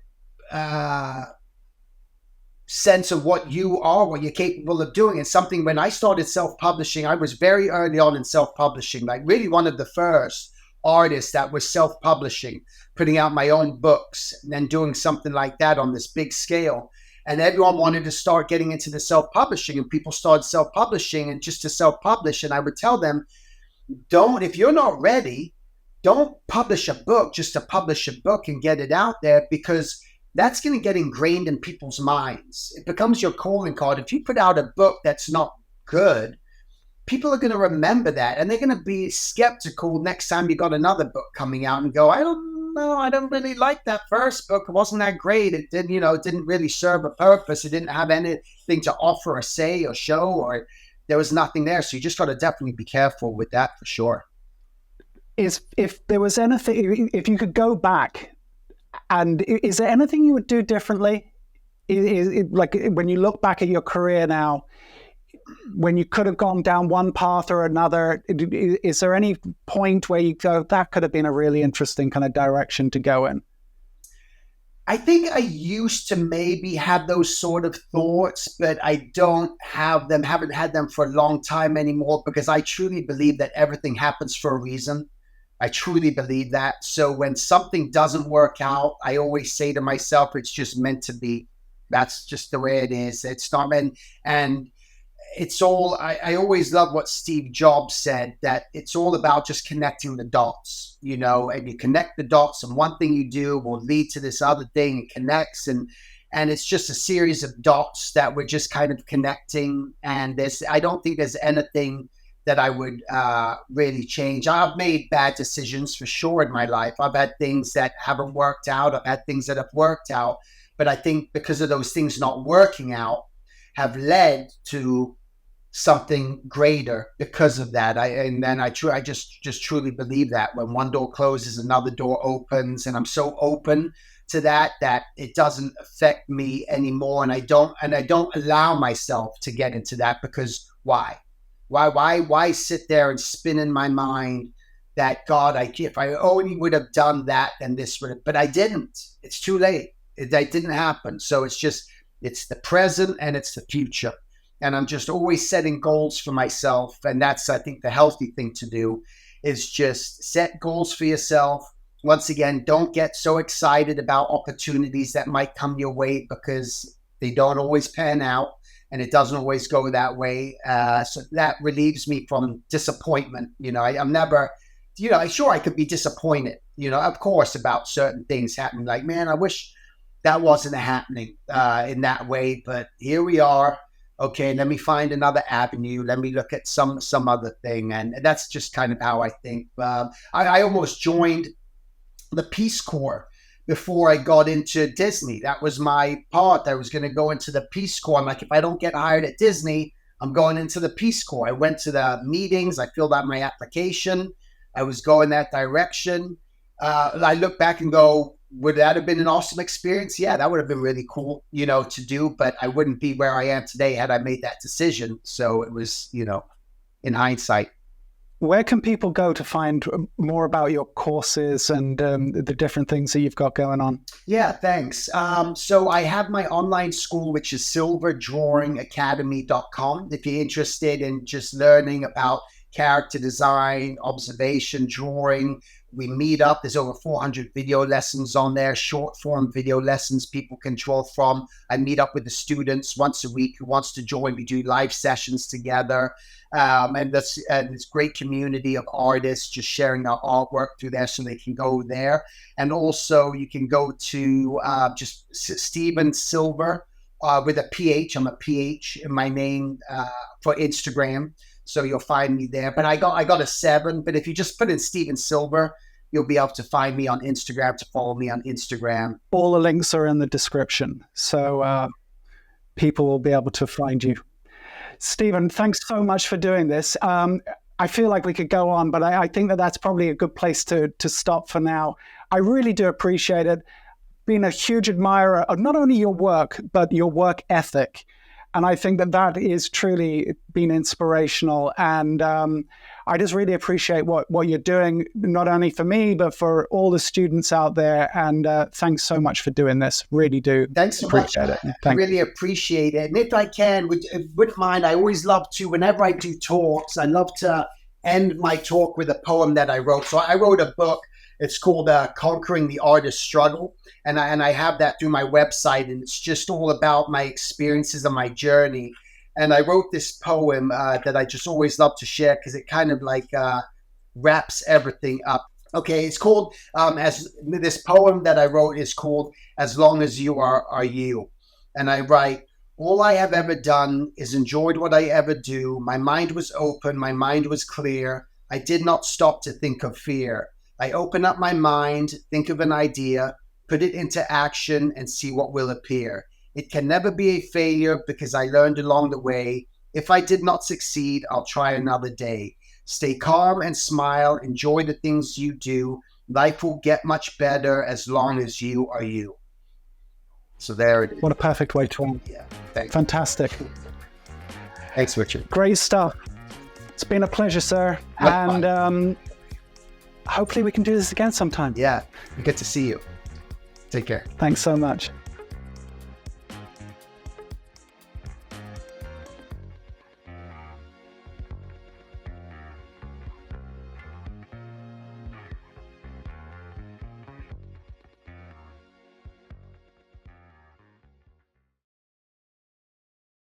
sense of what you are, what you're capable of doing. And something, when I started self-publishing, I was very early on in self-publishing, like really one of the first artists that was self-publishing, putting out my own books and then doing something like that on this big scale. And everyone wanted to start getting into the self-publishing, and people started self-publishing and just to self-publish. And I would tell them, if you're not ready, don't publish a book just to publish a book and get it out there, because that's going to get ingrained in people's minds. It becomes your calling card. If you put out a book that's not good, people are going to remember that, and they're going to be skeptical next time you got another book coming out and go, I don't know, I don't really like that first book. It wasn't that great. It didn't, it didn't really serve a purpose. It didn't have anything to offer or say or show, or there was nothing there. So you just got to definitely be careful with that for sure. If there was anything, if you could go back, and is there anything you would do differently? Like when you look back at your career now, when you could have gone down one path or another, is there any point where you go, that could have been a really interesting kind of direction to go in? I think I used to maybe have those sort of thoughts, but I don't have them, haven't had them for a long time anymore, because I truly believe that everything happens for a reason. I truly believe that. So when something doesn't work out, I always say to myself, it's just meant to be. That's just the way it is. It's not meant. And it's all, I always love what Steve Jobs said, that it's all about just connecting the dots, and you connect the dots, and one thing you do will lead to this other thing. It connects, and it's just a series of dots that we're just kind of connecting. And I don't think there's anything that I would really change. I've made bad decisions for sure in my life. I've had things that haven't worked out. I've had things that have worked out. But I think because of those things not working out have led to something greater because of that. I just truly believe that when one door closes, another door opens, and I'm so open to that it doesn't affect me anymore. And I don't allow myself to get into that, because why sit there and spin in my mind that God, if I only would have done that, then this would have, but I didn't. It's too late. That didn't happen. So it's the present and it's the future. And I'm just always setting goals for myself. And that's, I think, the healthy thing to do is just set goals for yourself. Once again, don't get so excited about opportunities that might come your way, because they don't always pan out and it doesn't always go that way. So that relieves me from disappointment. I'm never, sure, I could be disappointed, of course, about certain things happening. Like, man, I wish that wasn't happening in that way, but here we are. Okay, let me find another avenue. Let me look at some other thing. And that's just kind of how I think. I almost joined the Peace Corps before I got into Disney. That was my part. I was going to go into the Peace Corps. I'm like, if I don't get hired at Disney, I'm going into the Peace Corps. I went to the meetings. I filled out my application. I was going that direction. I look back and go, would that have been an awesome experience? Yeah, that would have been really cool, to do. But I wouldn't be where I am today had I made that decision. So it was, in hindsight. Where can people go to find more about your courses and the different things that you've got going on? Yeah, thanks. So I have my online school, which is silverdrawingacademy.com. If you're interested in just learning about character design, observation, drawing, we meet up. There's over 400 video lessons on there, short form video lessons people can draw from. I meet up with the students once a week who wants to join. We do live sessions together. And this great community of artists just sharing their artwork through there, so they can go there. And also you can go to just Steven Silver with a PH. I'm a PH in my name for Instagram. So you'll find me there. But I got a 7. But if you just put in Steven Silver, you'll be able to find me on Instagram, to follow me on Instagram. All the links are in the description, so people will be able to find you. Stephen, thanks so much for doing this. I feel like we could go on, but I think that's probably a good place to stop for now. I really do appreciate it. Being a huge admirer of not only your work, but your work ethic. And I think that is truly been inspirational. And I just really appreciate what you're doing, not only for me, but for all the students out there. And thanks so much for doing this. Really do. Thanks so much. I really appreciate it. And if I can, wouldn't mind, I always love to, whenever I do talks, I love to end my talk with a poem that I wrote. So I wrote a book. It's called Conquering the Artist Struggle. And I have that through my website. And it's just all about my experiences and my journey. And I wrote this poem that I just always love to share, because it kind of like wraps everything up. Okay, it's called, this poem that I wrote is called As Long As You Are You. And I write, all I have ever done is enjoyed what I ever do. My mind was open, my mind was clear. I did not stop to think of fear. I open up my mind, think of an idea, put it into action, and see what will appear. It can never be a failure, because I learned along the way. If I did not succeed, I'll try another day. Stay calm and smile. Enjoy the things you do. Life will get much better as long as you are you. So there it is. What a perfect way to end. Yeah, thanks. Fantastic. Thanks, Richard. Great stuff. It's been a pleasure, sir. And hopefully we can do this again sometime. Yeah, good to see you. Take care. Thanks so much.